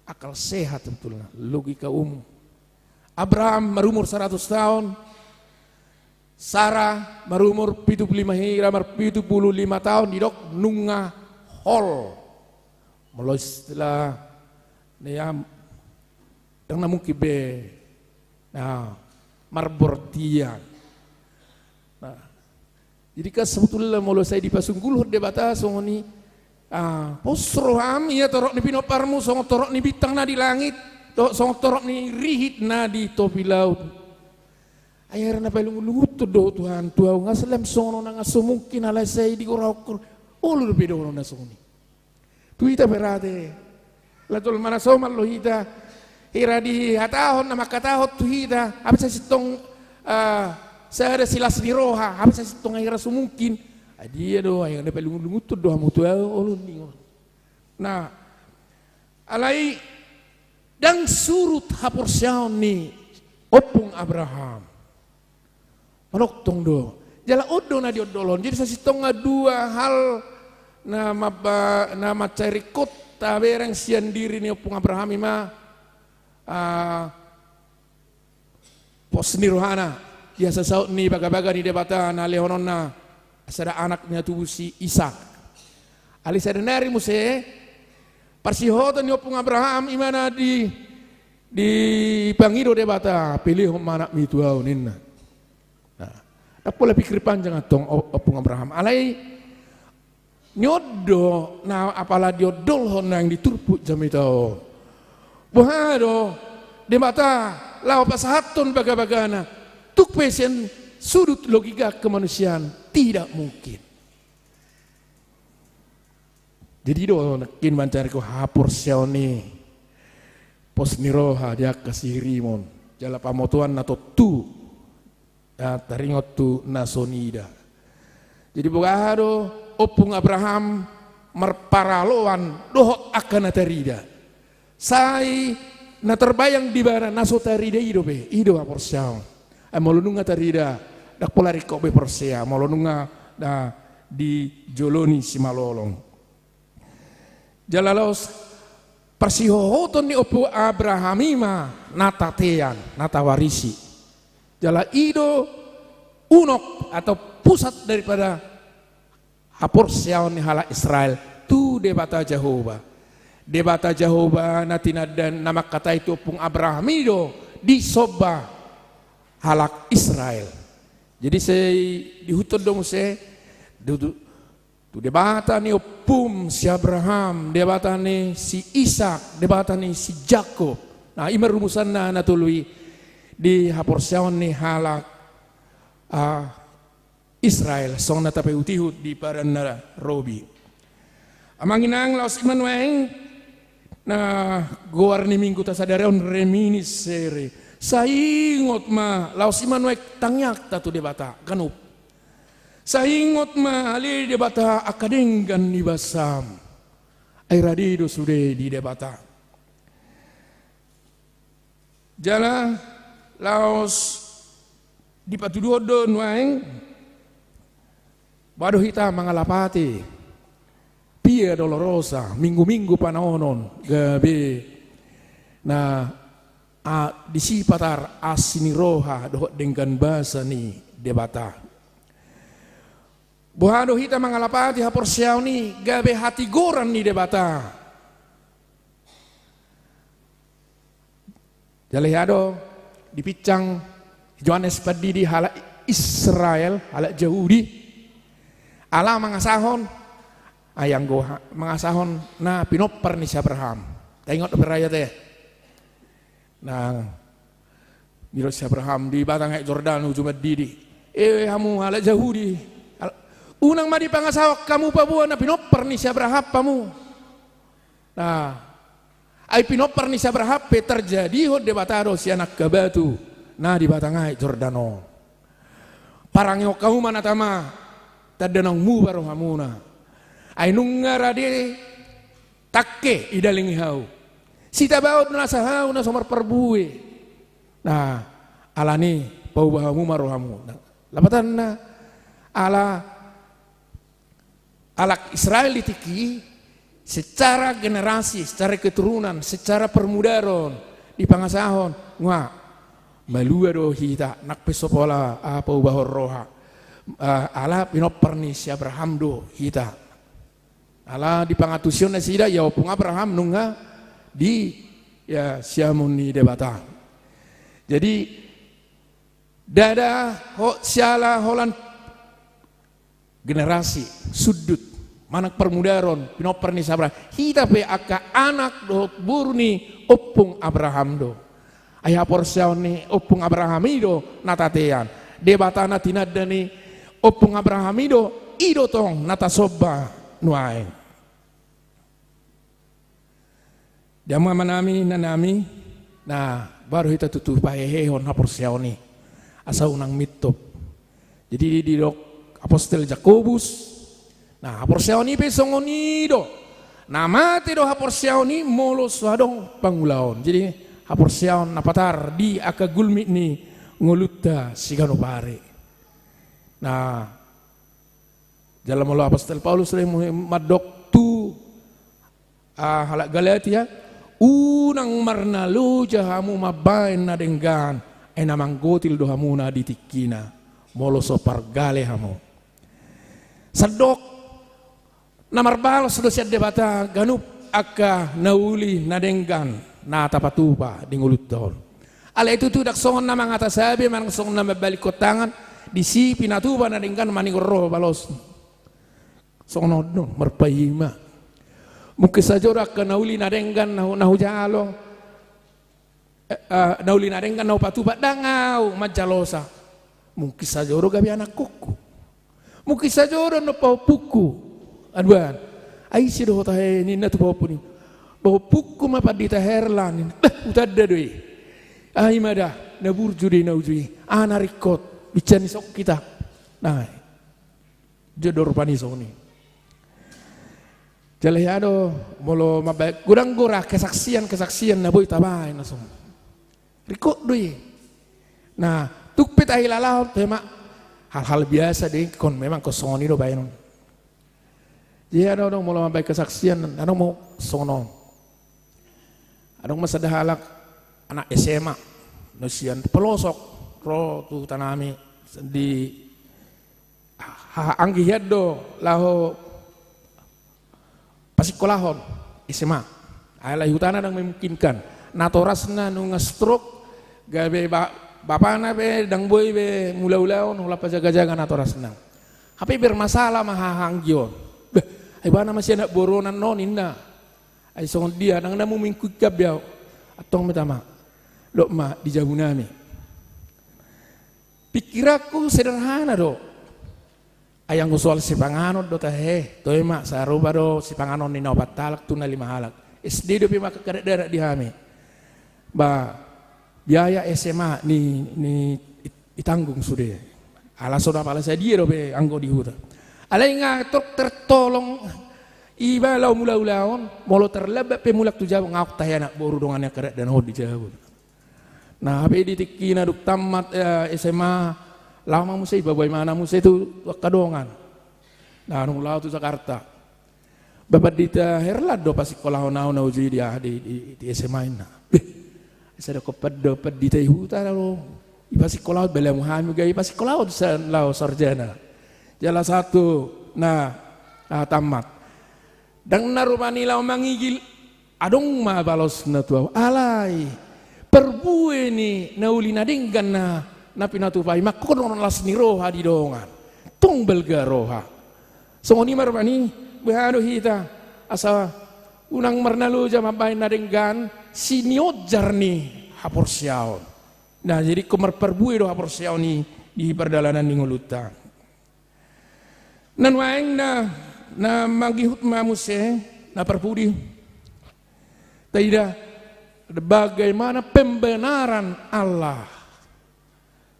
akal sehat betulnya logika umum. Abraham berumur 100 tahun, Sarah berumur 75 tahun didok nunga hol. Mulai setelah ya dang namu kibe nah marbortian. Nah, jadi kan sebetulnya mulai saya dipasungguluh debata songoni posroham ya torok ni pinoparmu song torok ni bintang na di langit, song torok ni rihit na di topi laut. Ayar na palungut do Tuhan tuaw nga salam sono na nga sumungkin alay say di korakur ulu bedo na soni tuita berade latul mana somal lohita ira di hatahon na makatahot tuhita habis sa sitong sa ada silas di roha habis sa sitong ayara sumungkin adia do ayar na palungut do hamu tuaw ulu ningon. Nah alay dang surut haporsyaon ni opung Abraham manok tong do jala odo na diodolon jadi sasitong nga dua hal na macari kota bereng sian diri ni opung Abraham ima pos nirohana biasa saut ni baga-baga ni debata na lehonon na asada anaknya tubuh si Ishak ali sadenari muse parsihotan ni opung Abraham imana di pangido debata pilih manak mituau ninna. Apola pikir panjang atong opung Abraham alai nyodo na apala diodol hon yang diturput jam itu buhado de mata lau pasahaton baga-bagana tuk pesen sudut logika kemanusiaan tidak mungkin. Jadi do nakin mencari ko hapur sioni pos niroha dia kasih rimon jala pamotuan nato tu taringot tu nasonida. Jadi bogado opung Abraham merparaloan dohot akan natarida. Sai na terbayang di bara naso tarida ido be ido aporsyaw. Molonunga tarida dak polari ko be porsea molonunga da di joloni si malolong. Jalalos persihohoton ni opung Abrahamima natatean natawarisi. Jala ido unok atau pusat daripada haporsyaon ni hala Israel tu debata Jehovah. Debata Jehovah natina dan nama kata itu pung Abraham ido disoba halak Israel. Jadi saya dihutod dong saya tu debata ni opum si Abraham, debata ni si Ishak, debata ni si Jacob. Nah ima rumusan na natului di haporsyaon ni halak Israel song na tapay utihut di paran na robi. Amanginang laos iman weng na goar ni minggu ta sadareon reminis sere saingot ma laos iman weng tangyak tatu debata kanup saingot ma ali debata akadenggan ni basam ay radido sude di debata jala laos di patudodo nuaeng baduh hita mangalapati pia dolorosa minggu-minggu panaonon gabe na disipatar asiniroha dohot dengan bahasa ni debata buhado hita mangalapati haporsyaw ni gabe hati goran ni debata jalehado dipicang Johannes Padidi halak Israel halak Yahudi ala mangasahon ayang goha mangasahon na pinopar ni si Abraham tengok beraya teh nah miro si Abraham di batang Jordan ujung Padidi kamu halak Yahudi unang madi pangasahok kamu pabuan na pinopar ni si Abraham pamu nah ay pinopar ni sa berhape terjadi hod debatado si anak kabatu na di batangay Jordano parang yo kamu manatama tadanang mu baro hamuna ay nung ngarade takke idaling hau sita baot na sa hau na somar perbuwe nah alani pau bahamu maro hamu lapatan na alak Israel ditiki secara generasi, secara keturunan, secara permudaron di pangasahon, malua do hita nak pesopola apa bahor roha ala pinoperni si Abraham do hita ala di pangatusion na sida ya opung Abraham nunga di ya siamuni debata. Jadi dada siala holan generasi sudut manak permudaron pinoperni sabra hita pe aka anak do burni opung Abraham do ayah porsiaw ni opung Abraham ido natatean debatana tinadda ni opung Abraham ido tong natasoba nuain. Dama manami nanami nah baru kita tutup pahehon haporsiaw ni asa unang mitop. Jadi di dok apostol Jakobus nah haporsiaw ni pesongonido namate do haporsiaw ni molos wadong pangulaon. Jadi haporsiaw napatar di aka gulmi ni ngolutta sigano pare. Nah dalam Allah apostol Paulus madok tu halak Galatia unang marnalu jahamu mabain na denggan ay namanggotil dohamu na ditikina molo so pargale hamu sadok namarbalos do siya debata ganup aka nauli na denggan na tapatupa dingulut daon ala itu tudak songon na mga tasabi manang songon na mabalik ko tangan di si pinatupa na denggan maningoro balos songon no marpahima mungkin saja orang ke nauli nadenggan nahu jalo nauli nadenggan nahu patu dangau majalosa mungkin saja orang gabi anak kuku mungkin saja orang no pau puku aduan ai si do tahe ni na tu pau puni pau puku ma padita herlan utadda doi ai mada na burjudi na ujui ana rikot bicani sok kita nah jodor panisoni Jalehado molo mabek gurang-gurah kesaksian na boy tabay na sum. Rikot doy. Nah, tukpit ay lalaw tema hal-hal biasa deh kon memang kosongoni do bayon. Jadi ada dong molo mabek kesaksian ano mo sono. Adong masadahalak anak SMA no sian pelosok ro tu tanami di anggi do laho pasikolahon SMA alai hutana dang memungkinkan natorasna nu nge-stroke gabe bapana be dang boy be mula-ulaon ulah pajaga-jaga natorasna hape bermasalah mahahanggion beh ai bana masih anak boronan noninna ai songon dia nang namu mingkukab ya atong metama dok ma di jabunami pikiraku sederhana do ayang usul si panganon do tahe to ema saruba do si panganon ni naopat talak tuna 5 halak SD do pima kedadak di hame ba biaya SMA ni itanggung sudah ala soda pala saya dia do be anggo di huta ala ngatok tertolong iba lau mula-ulaon molo terlebak pe mulak tu jauh ngak tahe anak boru dongannya kedak dan hod di jauh nah ape ditikina duk tamat SMA lama musai bagaimana musai itu kadongan nah nung lau tu Jakarta babat dita herlad do pas sekolah nau uji dia di SMA ina saya ko peddo dita huta lo pas sekolah bela muhami gai pas sekolah sa lau sarjana jala satu nah tamat dang narumani lau mangigil adong ma balos na tu alai perbue ni nauli nadinggan na pinatupai makonon las ni roha di dongan tong belga roha songoni marmani behado hita asa unang marnalu jam bain nadenggan siniojar ni haporsiaon nah jadi komar perbue do haporsiaon ni di perdalanan ni nguluta nan waeng na magihut mamuse na perpudi tidak bagaimana pembenaran Allah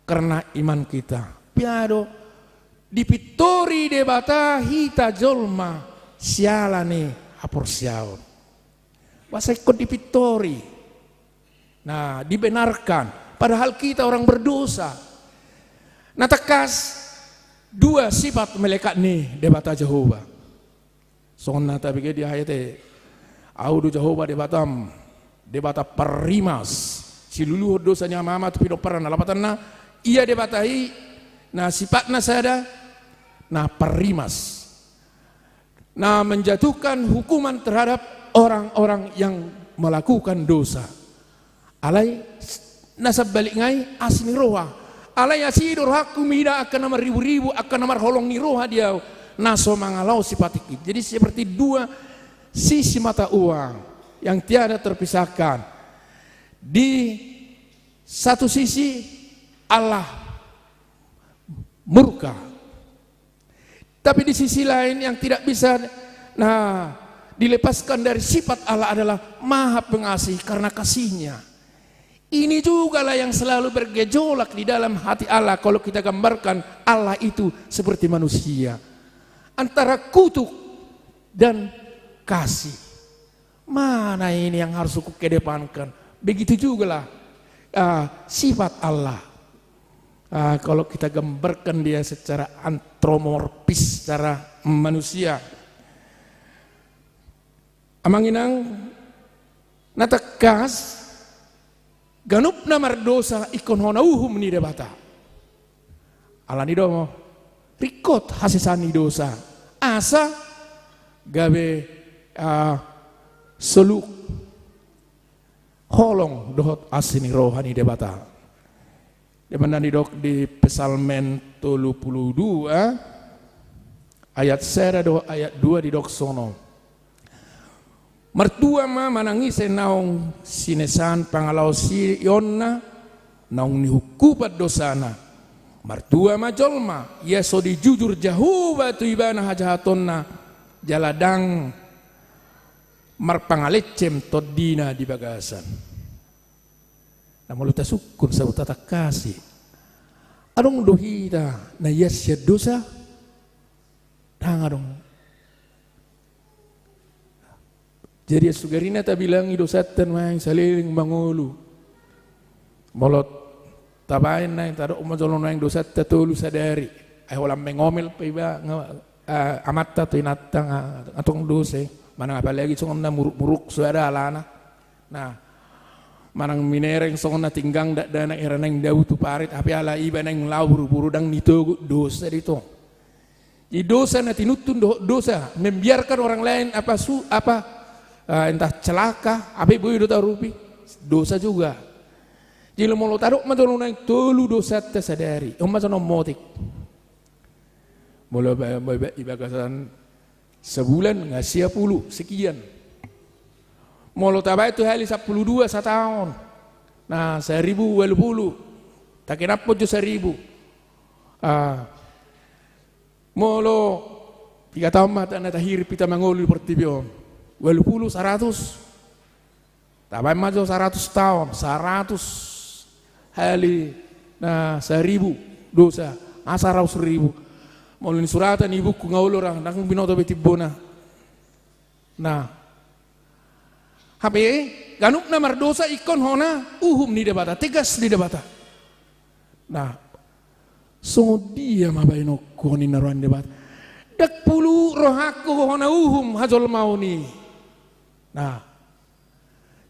karena iman kita piado dipitori debata hita jolma sialane haporsiaon masa ikut dipitori nah dibenarkan padahal kita orang berdosa nah tekas dua sifat melekat nih debata Jehovah sonna tapi dia ayate audu Jehovah debata perimas siluluh dosanya mama tu pino pernah lapatan na ia debatai na sifatna sada na perimas na menjatuhkan hukuman terhadap orang-orang yang melakukan dosa alai nasab balik ngai asni roha alai asidur hakku mida akan nomor ribu-ribu akan nomor holong ni roha dia naso mangalau sipatik. Jadi seperti dua sisi mata uang yang tiada terpisahkan. Di satu sisi Allah murka, tapi di sisi lain yang tidak bisa dilepaskan dari sifat Allah adalah maha pengasih karena kasihnya. Ini juga lah yang selalu bergejolak di dalam hati Allah kalau kita gambarkan Allah itu seperti manusia, antara kutuk dan kasih. Mana ini yang harus aku kedepankan? Begitu juga lah sifat Allah. Kalau kita gambarkan dia secara antropomorfis, secara manusia. Amanginang natakas ganup namar dosa ikon hona uhum ni debata. Ala ni domo rikot hasisani dosa. Asa gabe seluk holong dohot asini rohani debata. Dimana didok di Psalmen 32 ayat sera do ayat 2 didok sono. Mertua ma manangis naung sinesan pangalau si yonna naung nihukupat dosana. Mertua ma jolma yeso dijujur jauh batu ibana hajahatonna jaladang marpangalecem todina di bagasan. Namun luta sukun sa utata kasih. Adong dohita na yasya dosa tangadong. Jadi sugarina ta bilang idosatan maing saliling mangulu. Molot tabain na tado umajolon maing dosat tatulu sadari. Ay walang mengomel pa iba amatta to inatang atong dose. Manang apalagi songon na muruk suara alana. Nah, manang minereng songon na tinggang dana iraneng daw tu parit api ala iba nang lau buru-buru dang nito dosa dito. Di dosa na tinutun dosa membiarkan orang lain entah celaka, apa ibu itu tahu rupi, dosa juga. Jika mau lo taruh macam naik tolu dosa tersadari, macam motik. Mula ibagasan sebulan ngasih 10 sekian. Mau lo tabai itu hari 12 setahun. Nah 1080, tak kenapa jo 1000. Mau lo 3 tahun mata na tahir pita mangolu pertibion. 20 100 tapi maju 100 tahun 100 hari nah 1000 dosa asar 1000 mulai suratan ibuku ngaul orang nang binoto betibona nah HP ganuk namar dosa ikon hona uhum ni debata tegas di debata nah songo dia mabaino koni naruan debat dak pulu rohaku hona uhum hajol mau ni. Nah,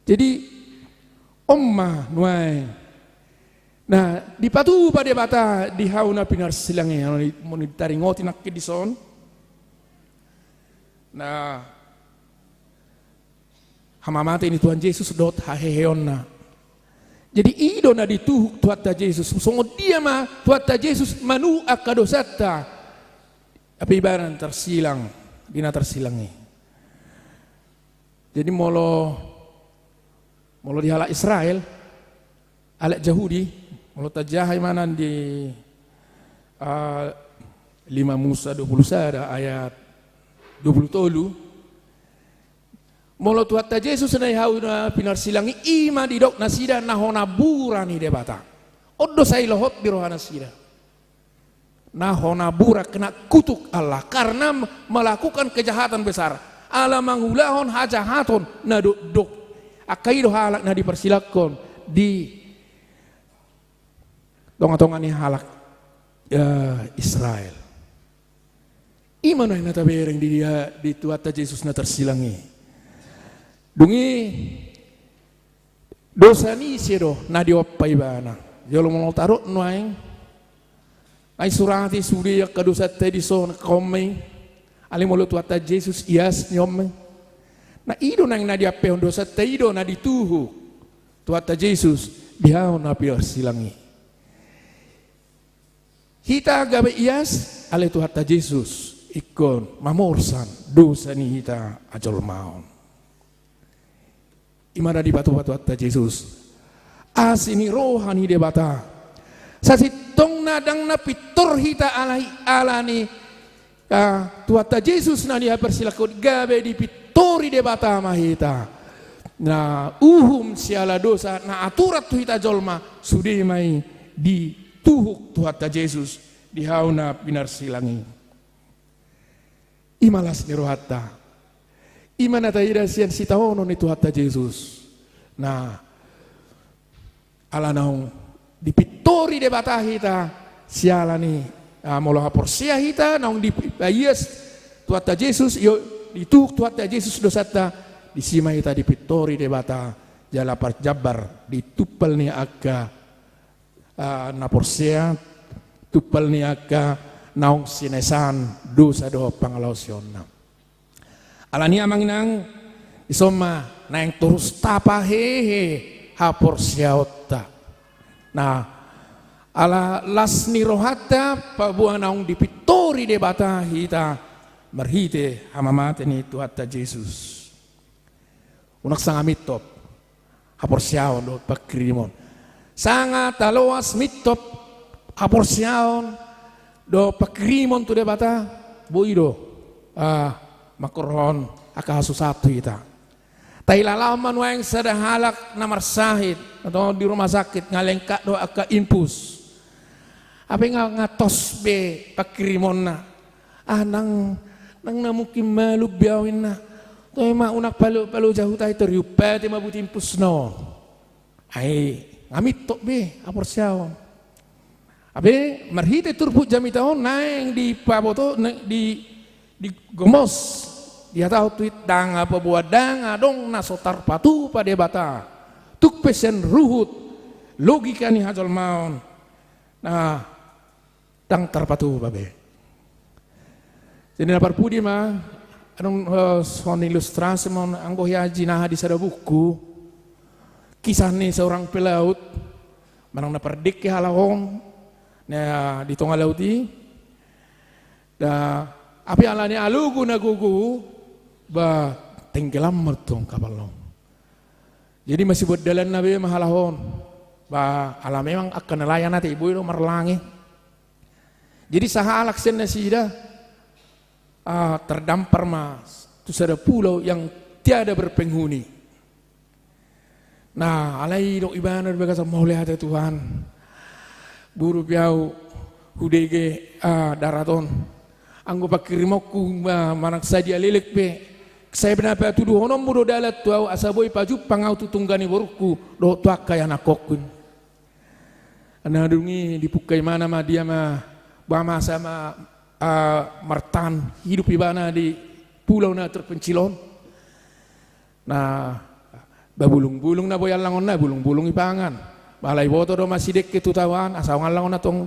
jadi omma nuai. Nah, dipatu pada bata di hauna pinar silange mau ditaringoti nak kedison. Nah, hamamate ini Tuhan Yesus dot haheheonna. Jadi idona dituhuk Tuhan Yesus. Songo dia mah Tuhan Yesus manu akadosata. Apa ibaran tersilang, dina tersilangi. Jadi molo dihalak Israel, alak Yahudi, molo tajahai mana di 5 Musa 20 sada ayat 20 molo Tuhan Yesus na hauna pinar silangi ima didok nasida nahona burani debata. Oddo sai lohot di rohana sida. Nahona bura kena kutuk Allah karena melakukan kejahatan besar. Ala mangulahon hajahaton na dok akaido halak na dipersilakan di tonga-tonga ni halak Israel. Imano yang natabereng di Tuhan Yesus na tersilangi. Dungi dosa ni siro na dioppai bana jolo mo tarot noaing ai surati suri ka dosa te di son komeng ali mo tuata Jesus ias nyom na ido nang na diappe dosa te ido na dituhu tuata Jesus dihaw na pior silangi hita gabe ias ali tuata Jesus ikon mamorsan dosa ni hita ajol maon imana di batu-batu atta Jesus asini rohani de bata sasitong nadang na pitor hita alani tuata Jesus na dia persilakot gabe di pitori de bata mahita na uhum siala dosa na aturat tu hita jolma sudi mai di tuhuk tuata Jesus di hauna pinar silangi imalas ni rohata imana taira sian sitaono ni tuata Jesus nah ala naung di pitori de bata hita siala ni molo hapor sia hita naung di yes tuata Jesus yo dituk tuata Jesus dosata di sima hita di pitori de bata jala parjabar di tupal ni aga napor sia tupal ni aga naung sinesan dosa do pangalausyon alania manginang isoma nang terus tapa hehe hapor siaota nah ala lasni rohata pabuan naung dipitori de bata hita merhite hamamate ni tuata Jesus unak sanga mitop hapor siaon do pakrimon sanga taloas mitop hapor siaon do pakrimon tu de bata boido makurhon akahasu satu kita. Tailalaman wang sadahalak namar sahid atau di rumah sakit ngalengka do aka infus. Apa ngatos be pakirimon na. Nang namukim malu biawin na. To ma unak palu jauh tay teriupa te mabut infus no. Ai ngamit tok be apor siaw. Abe marhite turpu jamitaon naeng di paboto di gomos dia tahu tweet danga pabuat danga dong nasotar patu pada bata tuk pesen ruhut logika ni hajol maon nah dang tarpatu babe jadi napar pudi mah anong son ilustrasi mon anggo haji nah di sada buku kisah ni seorang pelaut manang naperdik ke halahong nah di tengah lauti api alani alugu na gugu ba tenggelam mertong kapal long. Jadi masih buat dalan nabi mahalahon ba ala memang akan nelayan nanti ibu itu merlangi. Jadi saha alaksen nasida terdampar mas itu ada pulau yang tiada berpenghuni. Nah alai dok ibadah berkata mau lihat Tuhan buru piau hudege daraton anggo pakirimoku manak sadia lilik pe saya benar tuduh honom mudo dalat tuau asaboi paju pangau tutunggani borku do tuak kaya nakokun anadungi dipukai mana mah dia mah bama sama martan hidup ibana di pulau na terpencilon nah babulung-bulung na boyal langon na bulung-bulung ipangan balai boto do masih dek ketutawan asawangan langon na tong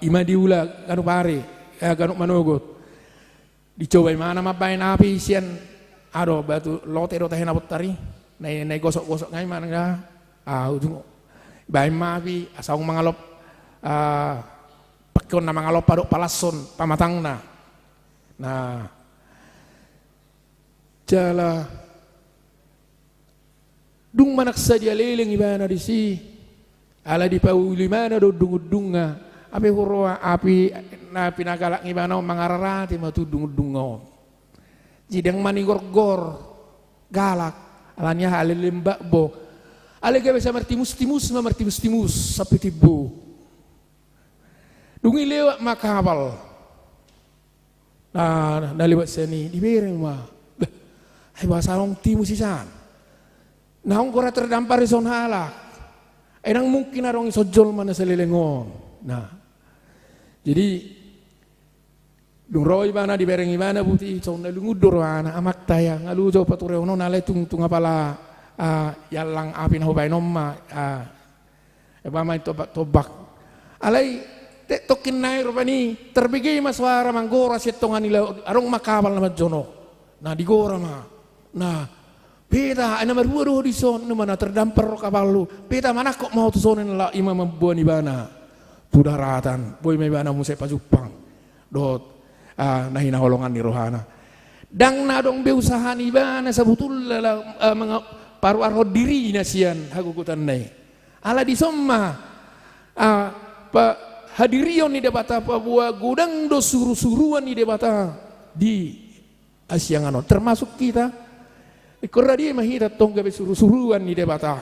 ima diula kanu pare kanu manogot dicoba mana mapain api sian ado batu lote do tahen abot tari nai gosok-gosok ngai mana ga ujung bae mapi asang mangalop pakon na mangalop padok palason pamatangna nah jala dung manak sadia leleng ibana di si ala di pauli mana do dung-dunga api hurwa api na pinagalak ngibana mangararati matudung-dungo jidang manigor-gor galak alanya halilembak bo alega bisa martimus sapi tibu dungi lewat makabal nah lewat seni dibereng mah hai basalong timus sisan naong kora terdampar ison halak enang mungkin arong isojol mana selilengon nah jadi dungroi bana dibereng ibana buti cong na lungudur ana amak taya ngalu jo patureono nale tung apala yalang apin hubay nomma mai tobak alay tokin na rupani terbigay maswara manggora sitongan nila arong makabal na madjono na digora ma na peta ana marwaro di son mana terdampar kabalu peta mana kok mau tu sonen la imam buan ibana pudaratan boy may bana musay pajupang dot nahina holongan ni rohana dang nadong beusahan ibana sabutul mga paru arho diri na siyan hagukutan nay ala di somma pa hadirion ni debata pa buah gudang do suru-suruan ni debata di Asianganon termasuk kita Ikora dia mahira tong gabe suru-suruan ni debata.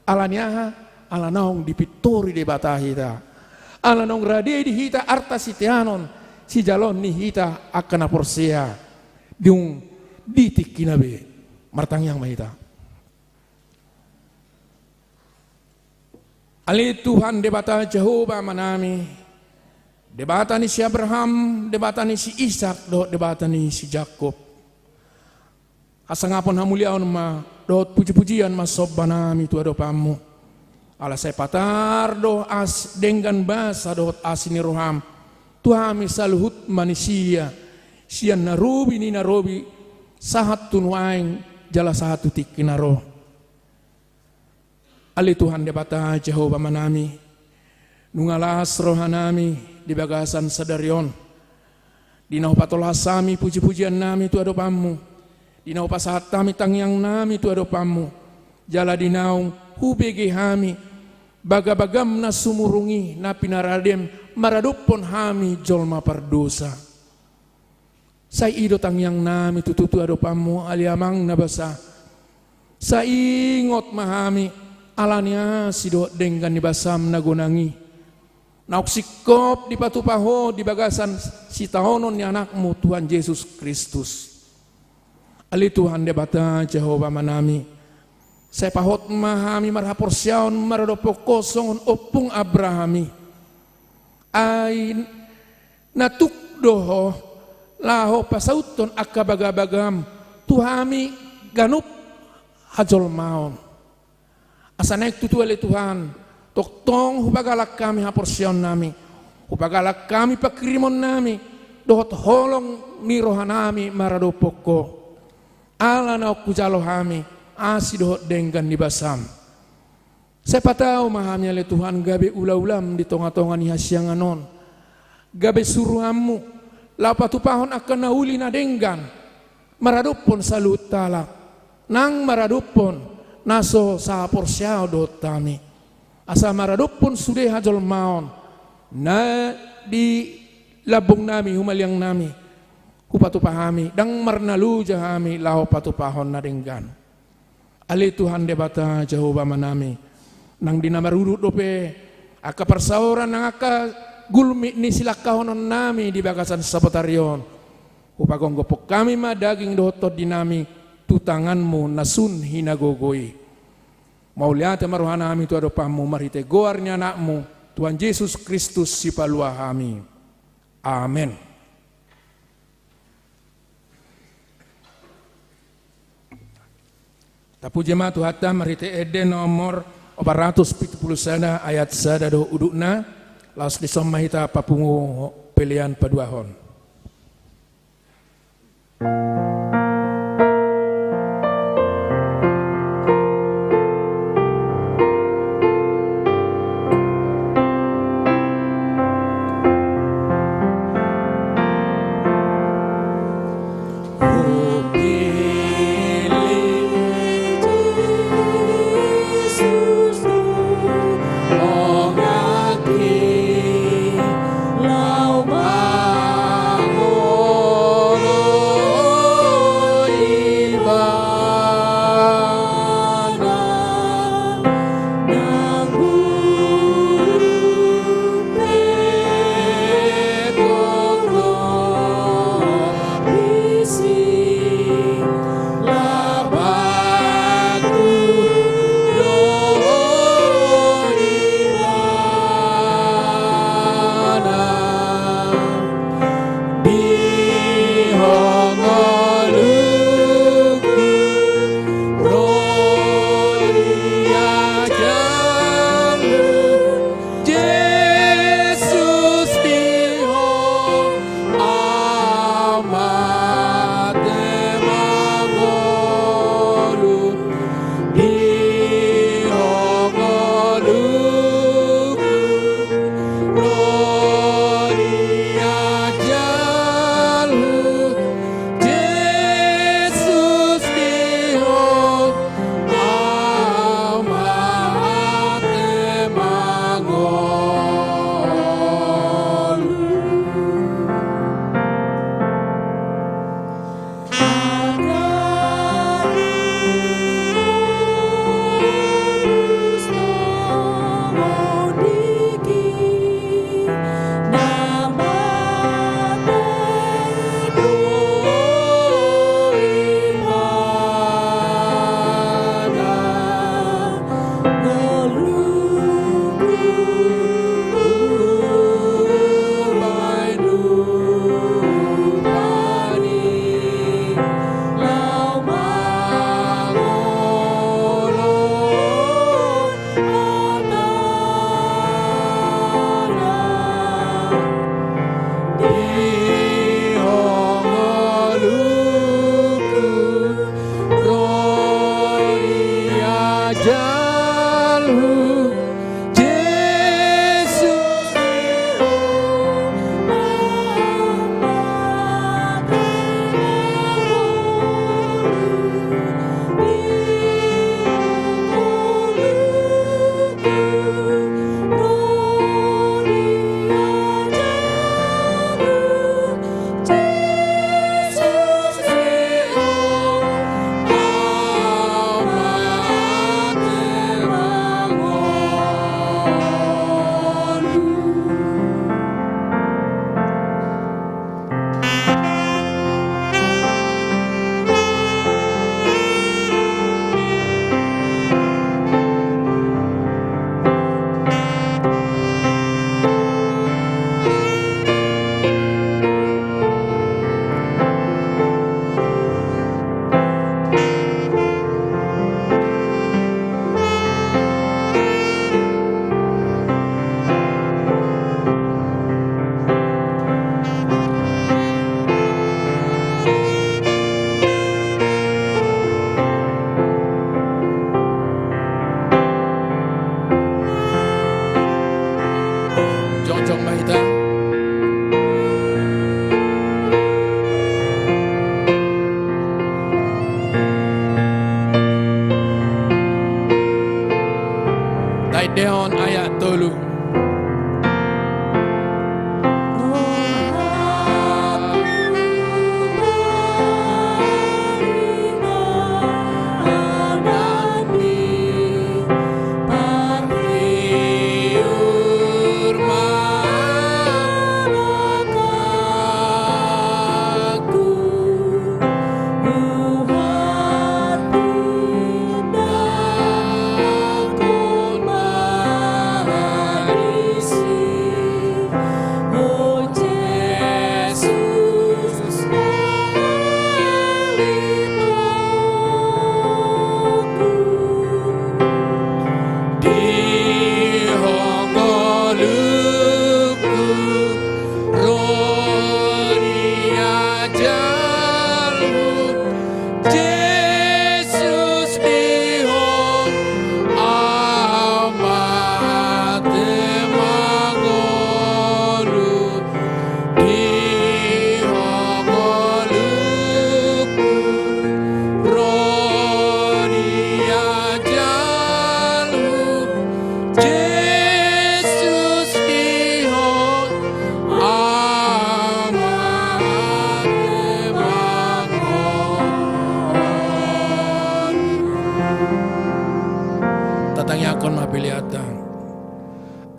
Alanya ala naong dipitori debata hita. Ala naong radie di hita arta sitianon si jalon ni hita akan aporsea diung ditik kinabe martang yang mahita. Ali Tuhan debata Jehovah manami. Debata ni si Abraham, debata ni si Ishak, debata ni si Jacob. Asangapon hamuliaon ma dot puji-pujian ma sobbanami tu adopamu ala saya patar do as dengan basa dot asini roham tuhami saluhut manusia sian narobi ni narobi sahat tunwaing jala satu tikinaro ali Tuhan debata Jehovah manami nungalas rohanami di bagasan sadarion dinau patolasami puji-pujian nami tu adopamu dinau pasahat kami tangyang nami tu adopamu jala dinaung hubege hami bagabagam na sumurungi na pinaradem maradupon hami jolma pardosa sa ido tangyang nami tututu adopamu aliamang nabasa sa ingot mahami alania sido dengan nibasam nagunangi nauksikop di patupaho di bagasan si tahonon ni anakmu Tuhan Yesus Kristus. Ali Tuhan debata Jehovah manami. Saya pahot mahami marhapor siaon maradopo kosongon opung Abrahami. Ay natuk doho laho pasauton akabagabagam tuhami ganup hajol maon. Asanek tutu ali Tuhan toktong hubagalak kami hapor siaon nami. Hubagalak kami pakirimon nami dohot holong ni rohanami maradopo ko. Ala na kujalo hami asido dengan nibasam. Siapa tahu mahami ale Tuhan gabe ula-ulam di tonga-tonga ni Asianganon. Gabe suruhamu lapatupahon akan nauli na denggan. Maradupon salut talak. Nang maradupon naso sa porsyao dotami. Asa maradupon sudah hajol maon. Na di labong nami humaliang nami. Kupatupahami dang marnalu jahami lao patupahon na denggan. Ali Tuhan debata Jehovah manami nang dinamarudut dope aka persauran nang aka gulmi ni silakahonon nami di bagasan sabotarion. Upagong gopok kami ma daging dotot dinami tutanganmu nasun hinagogoi. Mauliate maruhanami tu adopamu marite goarnya anakmu Tuhan Yesus Kristus si paluahami. Amen. Tapu jemaat Tuhan marite eden nomor 470 sana ayat sada do udukna laos disomahita papungu pilihan paduahon. Lau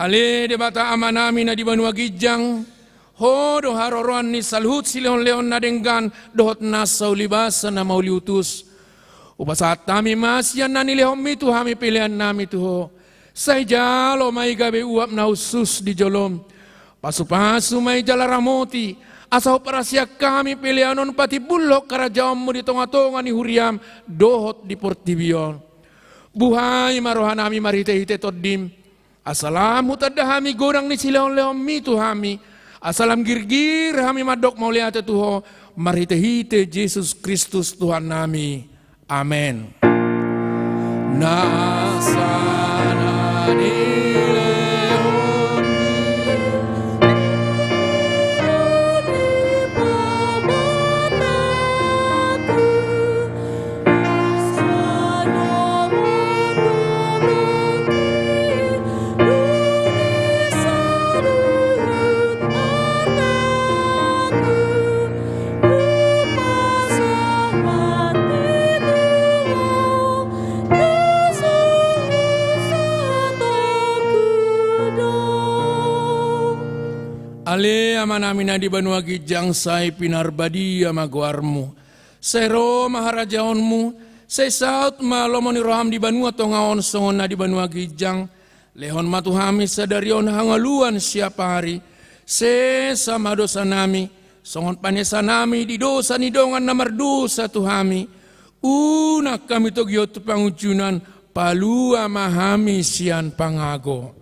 Ale debata amanami na di Banua Gijang, ho do haroroan ni salhut silehon leon na denggan dohot nasau libasa na mauliutus. Upasat tami masyan na nilehom itu hami pilihan nami tuho. Say jalo may gabi uap na usus di jolom. Pasu-pasu may jala ramoti. Asaw para siya kami pilihanon pati bulok karajaon mo di tonga-tonga ni Huriam dohot di Portibion. Buhay marohan nami marite-hite toddim. Asalam hutadda hami gorang ni silehon-lehon mitu hami. Asalam girgir hami madok mauliate tuho. Marite-hite Yesus Kristus Tuhan nami. Amen. Nasana Ale amanamina di Banua Gijang say pinarbadi amaguarmu. Sero maharajaonmu. Say saut malomoni roham di Banua tongaon songon na di Banua Gijang. Lehon matuhami sadarion hangaluan siapa hari. Se sama dosa nami. Songon panesa nami di dosa ni dongan na mardosa tuhami. Unak kami togyo tu pangujunan. Palua mahami sian pangago.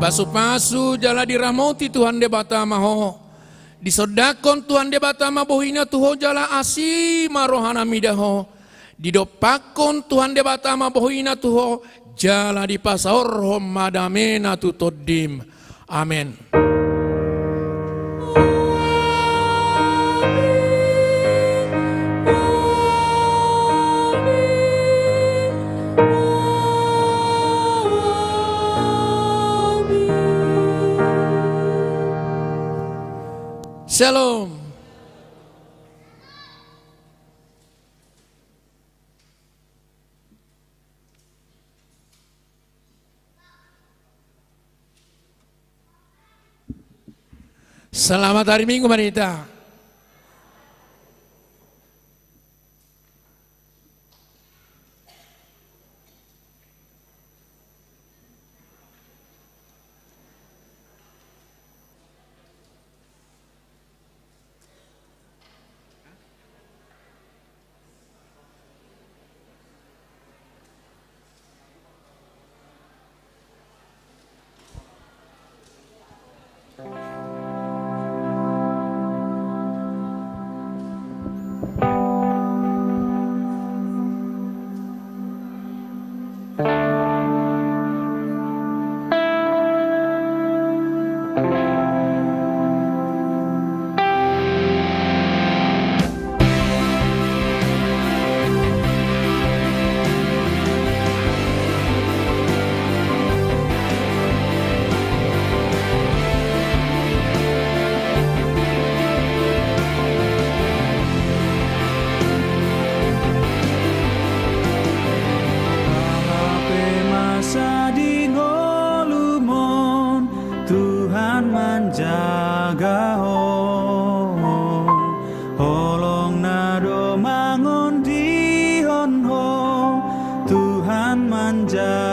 Pasu-pasu jala diramoti Tuhan debata maho. Disodakon Tuhan debata mabohina tuho jala asi marohana midaho. Didopakon Tuhan debata mabohina tuho jala di pasaorhom madamena tutodim. Amin. Shalom. Selamat hari Minggu Marita. Tuhan menjaga